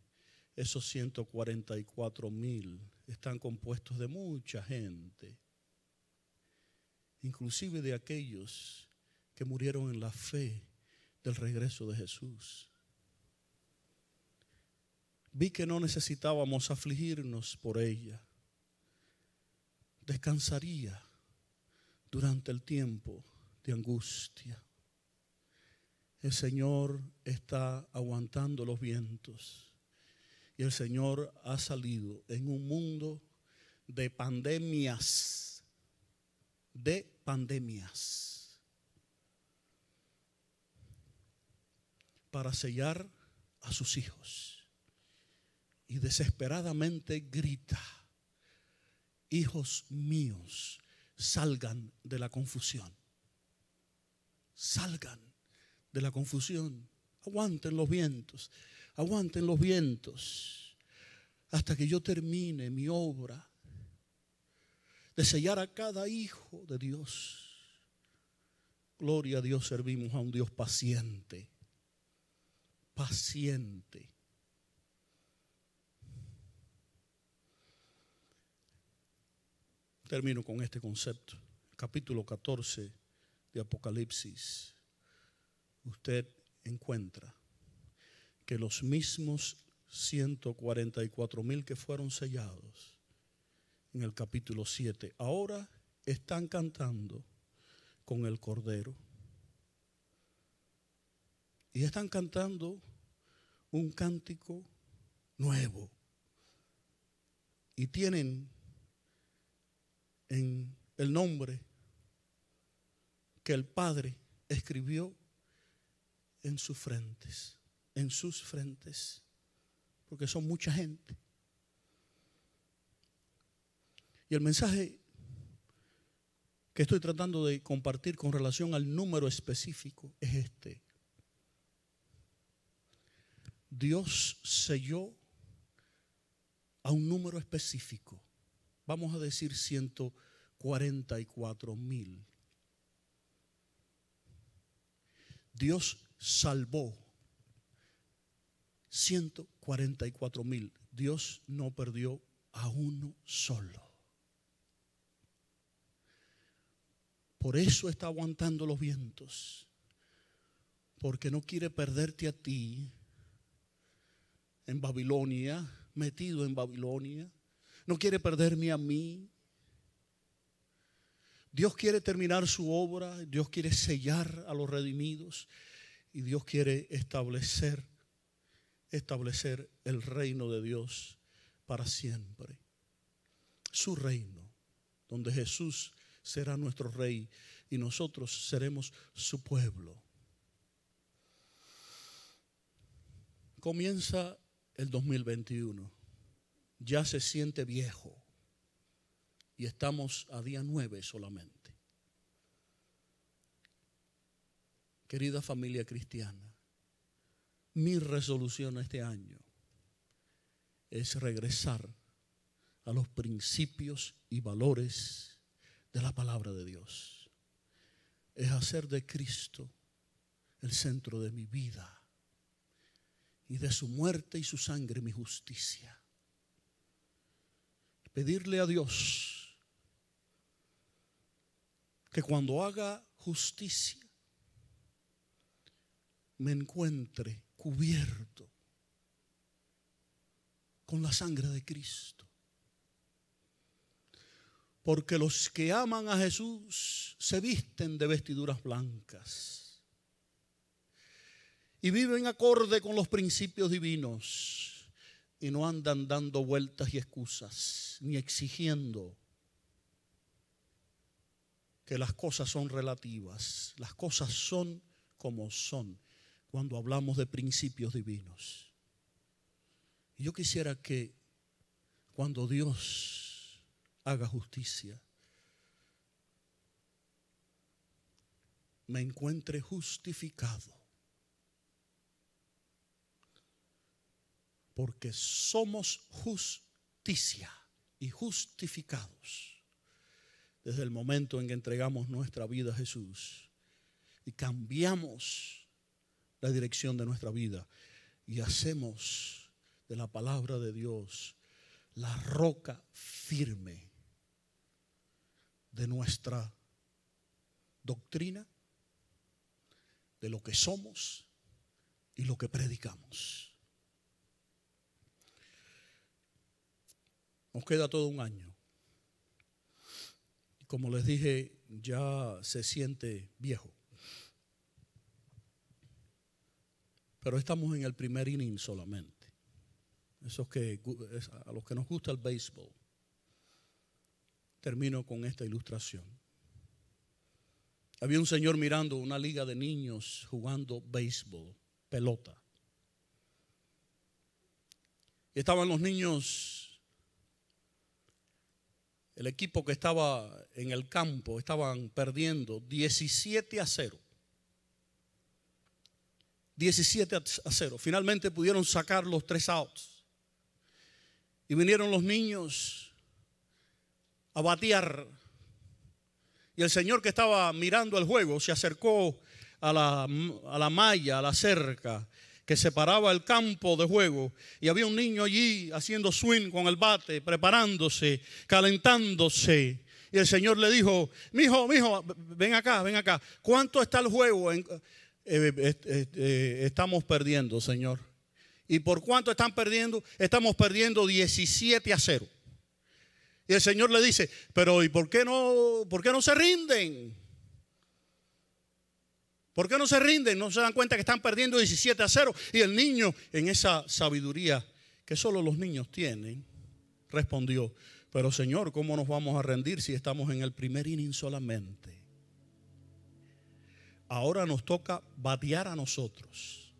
esos 144,000 están compuestos de mucha gente, inclusive de aquellos que murieron en la fe del regreso de Jesús. Vi que no necesitábamos afligirnos por ella. Descansaría durante el tiempo de angustia. El Señor está aguantando los vientos y el Señor ha salido en un mundo de pandemias, para sellar a sus hijos. Y desesperadamente grita: hijos míos, salgan de la confusión. Salgan de la confusión. Aguanten los vientos. Aguanten los vientos hasta que yo termine mi obra de sellar a cada hijo de Dios. Gloria a Dios, servimos a un Dios paciente. Paciente. Termino con este concepto. Capítulo 14 de Apocalipsis. Usted encuentra que los mismos 144,000 que fueron sellados en el capítulo 7 ahora están cantando con el Cordero. Y están cantando un cántico nuevo. Y tienen en el nombre que el Padre escribió en sus frentes, porque son mucha gente. Y el mensaje que estoy tratando de compartir con relación al número específico es este: Dios selló a un número específico. Vamos a decir 144,000. Dios salvó 144,000. Dios no perdió a uno solo. Por eso está aguantando los vientos. Porque no quiere perderte a ti en Babilonia, metido en Babilonia. No quiere perderme a mí. Dios quiere terminar su obra. Dios quiere sellar a los redimidos. Y Dios quiere establecer el reino de Dios para siempre. Su reino, donde Jesús será nuestro rey y nosotros seremos su pueblo. Comienza el 2021. Ya se siente viejo y estamos a día 9 solamente. Querida familia cristiana, mi resolución este año es regresar a los principios y valores de la palabra de Dios. Es hacer de Cristo el centro de mi vida y de su muerte y su sangre mi justicia. Pedirle a Dios que cuando haga justicia me encuentre cubierto con la sangre de Cristo. Porque los que aman a Jesús se visten de vestiduras blancas y viven acorde con los principios divinos y no andan dando vueltas y excusas ni exigiendo que las cosas son relativas. Las cosas son como son cuando hablamos de principios divinos. Y yo quisiera que cuando Dios haga justicia, me encuentre justificado. Porque somos justicia y justificados desde el momento en que entregamos nuestra vida a Jesús y cambiamos la dirección de nuestra vida y hacemos de la palabra de Dios la roca firme de nuestra doctrina, de lo que somos y lo que predicamos. Nos queda todo un año. Y como les dije, ya se siente viejo. Pero estamos en el primer inning solamente. Eso es a los que nos gusta el béisbol. Termino con esta ilustración. Había un señor mirando una liga de niños jugando béisbol, pelota. Y estaban los niños. El equipo que estaba en el campo estaban perdiendo 17-0. 17-0. Finalmente pudieron sacar los 3 outs. Y vinieron los niños a batear. Y el señor que estaba mirando el juego se acercó a la malla, a la cerca que separaba el campo de juego, y había un niño allí haciendo swing con el bate, preparándose, calentándose. Y el Señor le dijo: mijo, ven acá. ¿Cuánto está el juego? Estamos perdiendo, Señor. ¿Y por cuánto están perdiendo? Estamos perdiendo 17-0. Y el Señor le dice: pero ¿y por qué no se rinden? ¿Por qué no se rinden? ¿No se dan cuenta que están perdiendo 17-0? Y el niño, en esa sabiduría que solo los niños tienen, respondió: pero Señor, ¿cómo nos vamos a rendir si estamos en el primer inning solamente? Ahora nos toca batear a nosotros.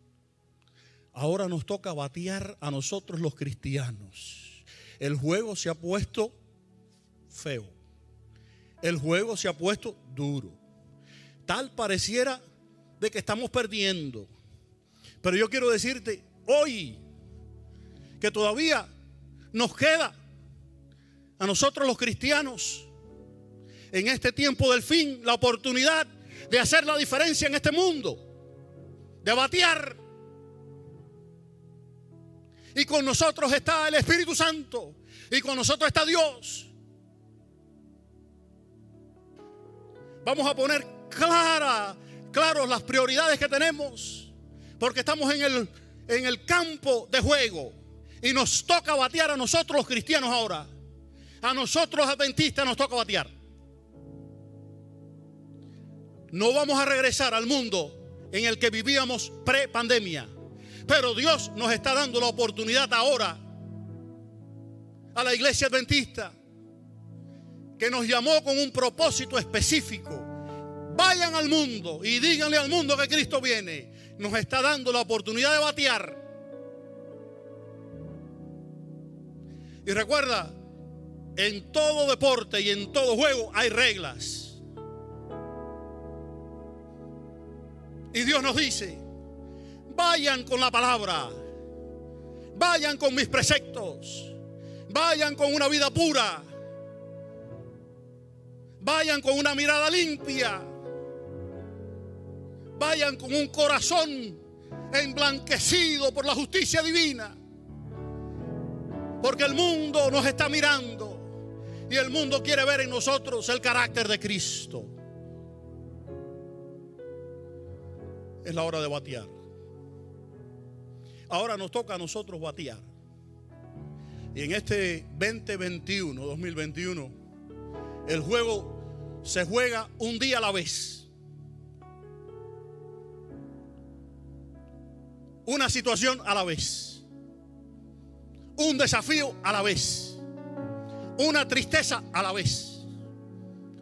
Ahora nos toca batear a nosotros los cristianos. El juego se ha puesto feo. El juego se ha puesto duro. Tal pareciera de que estamos perdiendo. Pero yo quiero decirte hoy que todavía nos queda a nosotros los cristianos en este tiempo del fin la oportunidad de hacer la diferencia en este mundo, de batear. Y con nosotros está el Espíritu Santo, y con nosotros está Dios. Vamos a poner claros las prioridades que tenemos, porque estamos en el campo de juego y nos toca batear a nosotros los cristianos ahora. A nosotros los adventistas nos toca batear. No vamos a regresar al mundo en el que vivíamos pre-pandemia, pero Dios nos está dando la oportunidad ahora a la iglesia adventista, que nos llamó con un propósito específico. Vayan al mundo y díganle al mundo que Cristo viene. Nos está dando la oportunidad de batear. Y recuerda, en todo deporte y en todo juego hay reglas. Y Dios nos dice: vayan con la palabra, vayan con mis preceptos, vayan con una vida pura, vayan con una mirada limpia, vayan con un corazón emblanquecido por la justicia divina. Porque el mundo nos está mirando y el mundo quiere ver en nosotros el carácter de Cristo. Es la hora de batear. Ahora nos toca a nosotros batear. Y en este 2021, el juego se juega un día a la vez. Una situación a la vez. Un desafío a la vez. Una tristeza a la vez.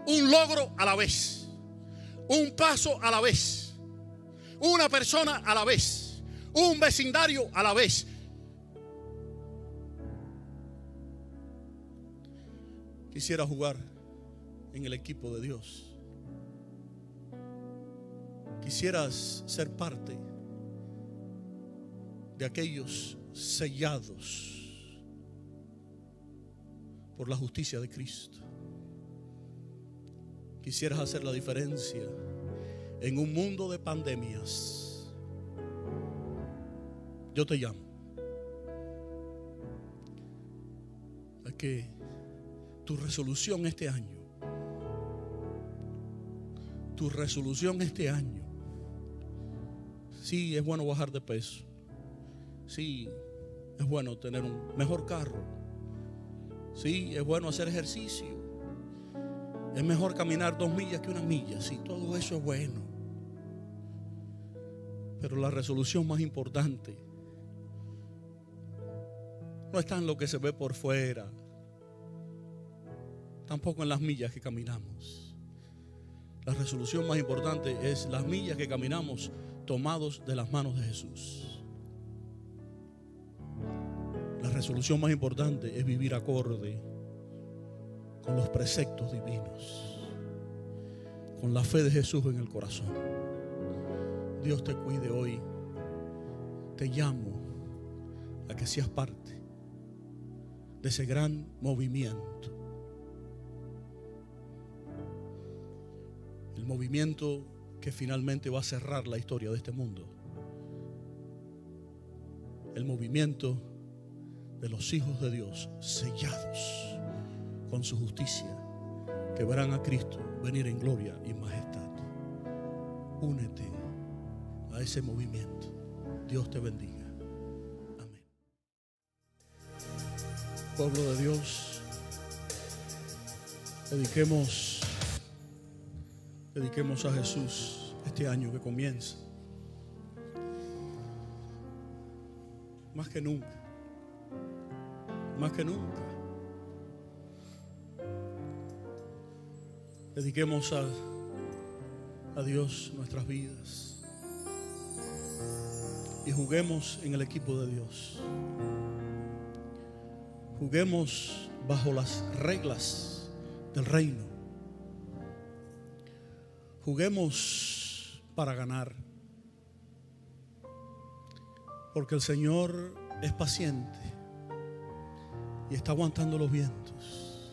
Un logro a la vez. Un paso a la vez. Una persona a la vez. Un vecindario a la vez. Quisiera jugar en el equipo de Dios. Quisieras ser parte de aquellos sellados por la justicia de Cristo. Quisieras hacer la diferencia en un mundo de pandemias. Yo te llamo a que tu resolución este año, sí, es bueno bajar de peso, sí, es bueno tener un mejor carro, sí, es bueno hacer ejercicio, es mejor caminar 2 millas que 1 milla, sí, todo eso es bueno. Pero la resolución más importante no está en lo que se ve por fuera, tampoco en las millas que caminamos. La resolución más importante es las millas que caminamos tomados de las manos de Jesús. La resolución más importante es vivir acorde con los preceptos divinos, con la fe de Jesús en el corazón. Dios te cuide hoy. Te llamo a que seas parte de ese gran movimiento. El movimiento que finalmente va a cerrar la historia de este mundo. El movimiento de los hijos de Dios sellados con su justicia, que verán a Cristo venir en gloria y majestad. Únete a ese movimiento. Dios te bendiga. Amén. Pueblo de Dios, dediquemos a Jesús este año que comienza. Más que nunca. Dediquemos a Dios nuestras vidas y juguemos en el equipo de Dios. Juguemos bajo las reglas del reino. Juguemos para ganar, porque el Señor es paciente y está aguantando los vientos.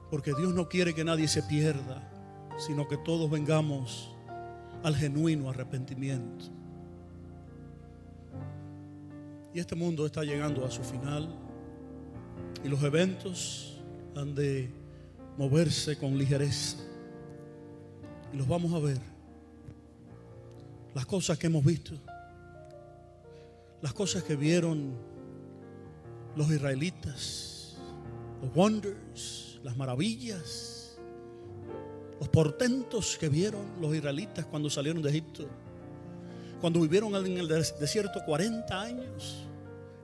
Porque Dios no quiere que nadie se pierda, sino que todos vengamos al genuino arrepentimiento. Y este mundo está llegando a su final y los eventos han de moverse con ligereza. Y los vamos a ver. Las cosas que hemos visto, las cosas que vieron los israelitas, los wonders, las maravillas, los portentos que vieron los israelitas cuando salieron de Egipto, cuando vivieron en el desierto 40 años.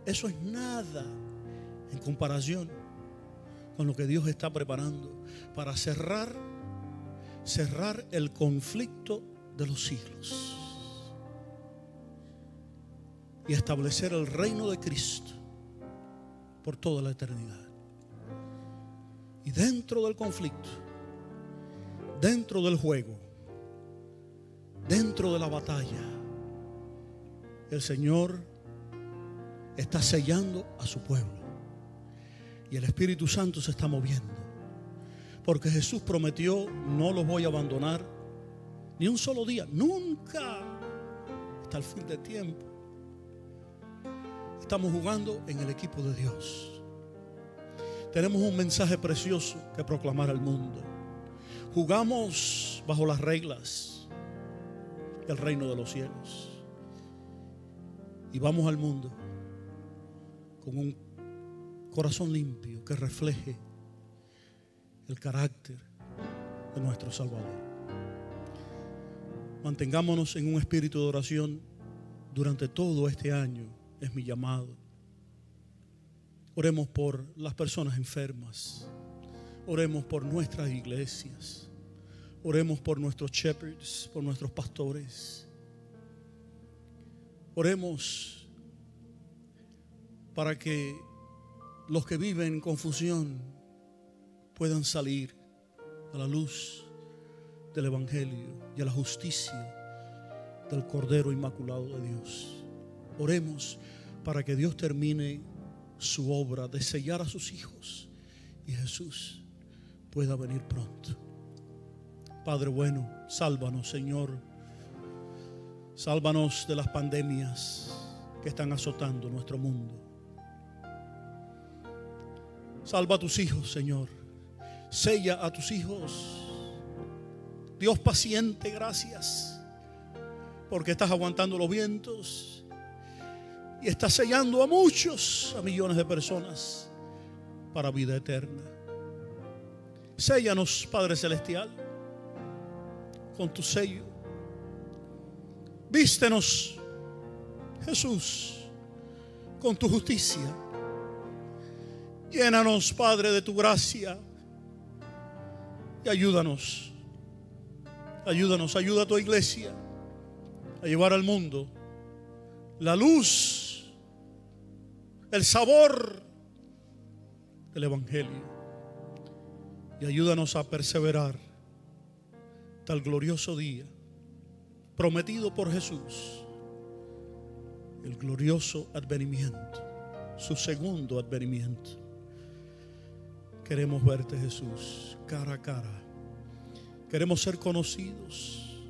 Eso es nada en comparación con lo que Dios está preparando para cerrar el conflicto de los siglos y establecer el reino de Cristo por toda la eternidad. Y dentro del conflicto, dentro del juego, dentro de la batalla, el Señor está sellando a su pueblo y el Espíritu Santo se está moviendo, porque Jesús prometió: no los voy a abandonar ni un solo día, nunca, hasta el fin del tiempo. Estamos jugando en el equipo de Dios. Tenemos un mensaje precioso que proclamar al mundo. Jugamos bajo las reglas del reino de los cielos y vamos al mundo con un corazón limpio que refleje el carácter de nuestro Salvador. Mantengámonos en un espíritu de oración durante todo este año, es mi llamado. Oremos por las personas enfermas, oremos por nuestras iglesias, oremos por nuestros shepherds, por nuestros pastores. Oremos para que los que viven en confusión puedan salir a la luz del Evangelio y a la justicia del Cordero Inmaculado de Dios. Oremos para que Dios termine su obra de sellar a sus hijos y Jesús pueda venir pronto. Padre bueno, sálvanos, Señor. Sálvanos de las pandemias que están azotando nuestro mundo. Salva a tus hijos, Señor. Sella a tus hijos. Dios paciente, gracias, porque estás aguantando los vientos y estás sellando a muchos, a millones de personas para vida eterna. Séllanos, Padre Celestial, con tu sello. Vístenos, Jesús, con tu justicia. Llénanos, Padre, de tu gracia y ayúdanos. Ayuda a tu iglesia a llevar al mundo la luz, el sabor del Evangelio. Y ayúdanos a perseverar hasta el glorioso día prometido por Jesús, el glorioso advenimiento, su segundo advenimiento. Queremos verte, Jesús, cara a cara. Queremos ser conocidos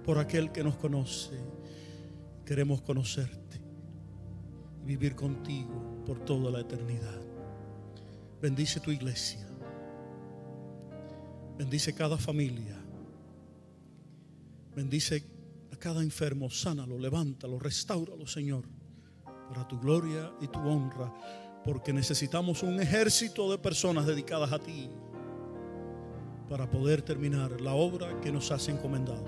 por aquel que nos conoce. Queremos conocerte y vivir contigo por toda la eternidad. Bendice tu iglesia. Bendice cada familia. Bendice a cada enfermo. Sánalo, levántalo, restáuralo, Señor, para tu gloria y tu honra, porque necesitamos un ejército de personas dedicadas a ti para poder terminar la obra que nos has encomendado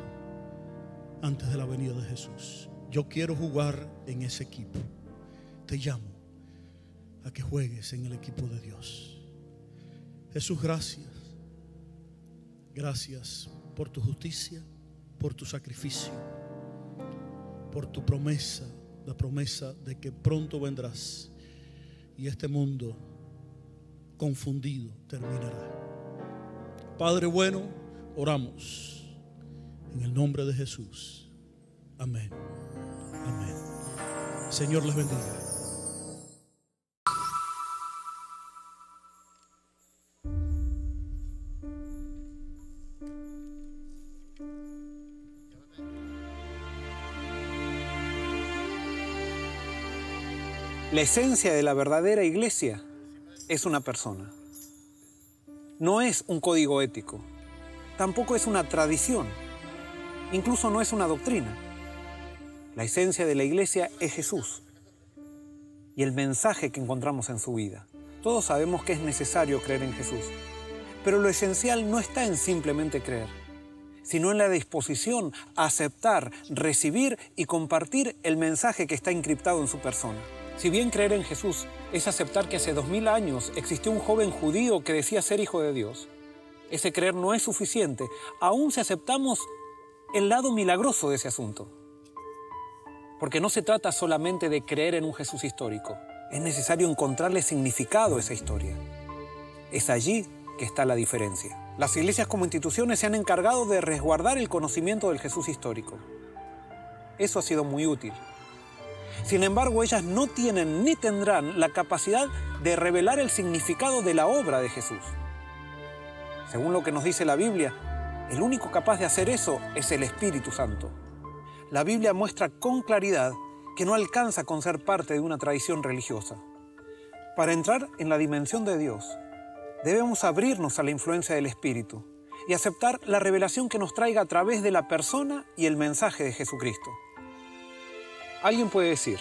antes de la venida de Jesús. Yo quiero jugar en ese equipo. Te llamo a que juegues en el equipo de Dios. Jesús, gracias. Gracias por tu justicia, por tu sacrificio, por tu promesa, la promesa de que pronto vendrás y este mundo confundido terminará. Padre bueno, oramos en el nombre de Jesús. Amén. Amén. Señor les bendiga. La esencia de la verdadera iglesia es una persona. No es un código ético, tampoco es una tradición, incluso no es una doctrina. La esencia de la iglesia es Jesús y el mensaje que encontramos en su vida. Todos sabemos que es necesario creer en Jesús, pero lo esencial no está en simplemente creer, sino en la disposición a aceptar, recibir y compartir el mensaje que está encriptado en su persona. Si bien creer en Jesús es aceptar que hace 2000 años existió un joven judío que decía ser hijo de Dios, ese creer no es suficiente, aun si aceptamos el lado milagroso de ese asunto. Porque no se trata solamente de creer en un Jesús histórico, es necesario encontrarle significado a esa historia. Es allí que está la diferencia. Las iglesias como instituciones se han encargado de resguardar el conocimiento del Jesús histórico. Eso ha sido muy útil. Sin embargo, ellas no tienen ni tendrán la capacidad de revelar el significado de la obra de Jesús. Según lo que nos dice la Biblia, el único capaz de hacer eso es el Espíritu Santo. La Biblia muestra con claridad que no alcanza con ser parte de una tradición religiosa. Para entrar en la dimensión de Dios, debemos abrirnos a la influencia del Espíritu y aceptar la revelación que nos traiga a través de la persona y el mensaje de Jesucristo. Alguien puede decir,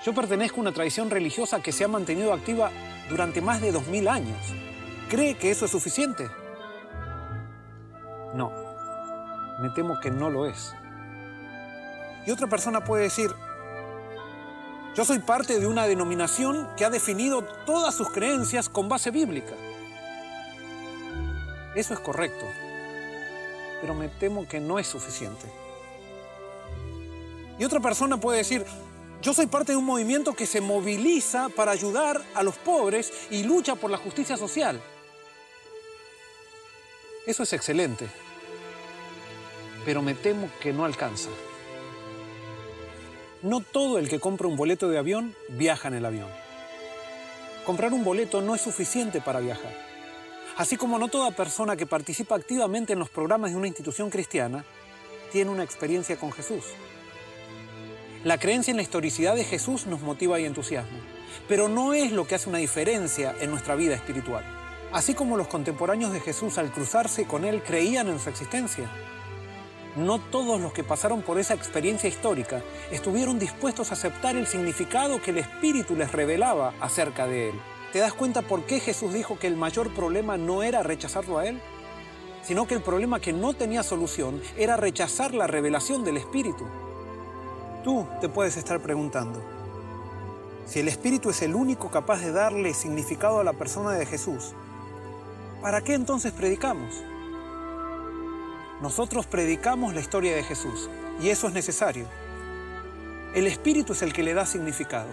yo pertenezco a una tradición religiosa que se ha mantenido activa durante más de 2000 años. ¿Cree que eso es suficiente? No, me temo que no lo es. Y otra persona puede decir, yo soy parte de una denominación que ha definido todas sus creencias con base bíblica. Eso es correcto, pero me temo que no es suficiente. Y otra persona puede decir, yo soy parte de un movimiento que se moviliza para ayudar a los pobres y lucha por la justicia social. Eso es excelente, pero me temo que no alcanza. No todo el que compra un boleto de avión viaja en el avión. Comprar un boleto no es suficiente para viajar. Así como no toda persona que participa activamente en los programas de una institución cristiana tiene una experiencia con Jesús. La creencia en la historicidad de Jesús nos motiva y entusiasma, pero no es lo que hace una diferencia en nuestra vida espiritual. Así como los contemporáneos de Jesús al cruzarse con él creían en su existencia, no todos los que pasaron por esa experiencia histórica estuvieron dispuestos a aceptar el significado que el Espíritu les revelaba acerca de él. ¿Te das cuenta por qué Jesús dijo que el mayor problema no era rechazarlo a él? Sino que el problema que no tenía solución era rechazar la revelación del Espíritu. Tú te puedes estar preguntando, si el Espíritu es el único capaz de darle significado a la persona de Jesús, ¿para qué entonces predicamos? Nosotros predicamos la historia de Jesús y eso es necesario. El Espíritu es el que le da significado.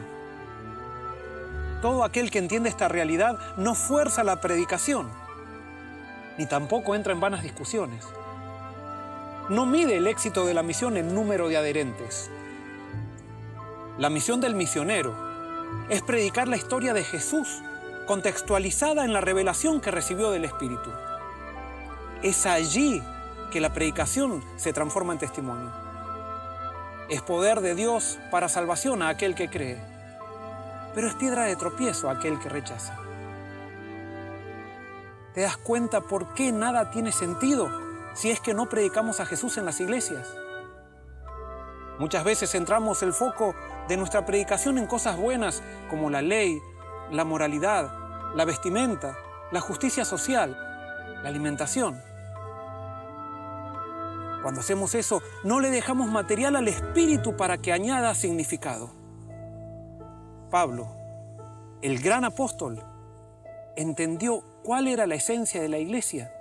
Todo aquel que entiende esta realidad no fuerza la predicación, ni tampoco entra en vanas discusiones. No mide el éxito de la misión en número de adherentes. La misión del misionero es predicar la historia de Jesús, contextualizada en la revelación que recibió del Espíritu. Es allí que la predicación se transforma en testimonio. Es poder de Dios para salvación a aquel que cree, pero es piedra de tropiezo a aquel que rechaza. ¿Te das cuenta por qué nada tiene sentido si es que no predicamos a Jesús en las iglesias? Muchas veces centramos el foco de nuestra predicación en cosas buenas como la ley, la moralidad, la vestimenta, la justicia social, la alimentación. Cuando hacemos eso, no le dejamos material al Espíritu para que añada significado. Pablo, el gran apóstol, entendió cuál era la esencia de la iglesia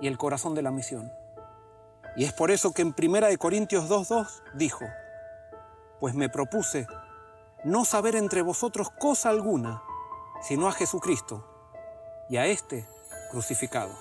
y el corazón de la misión. Y es por eso que en 1 Corintios 2:2 dijo, pues me propuse no saber entre vosotros cosa alguna, sino a Jesucristo y a este crucificado.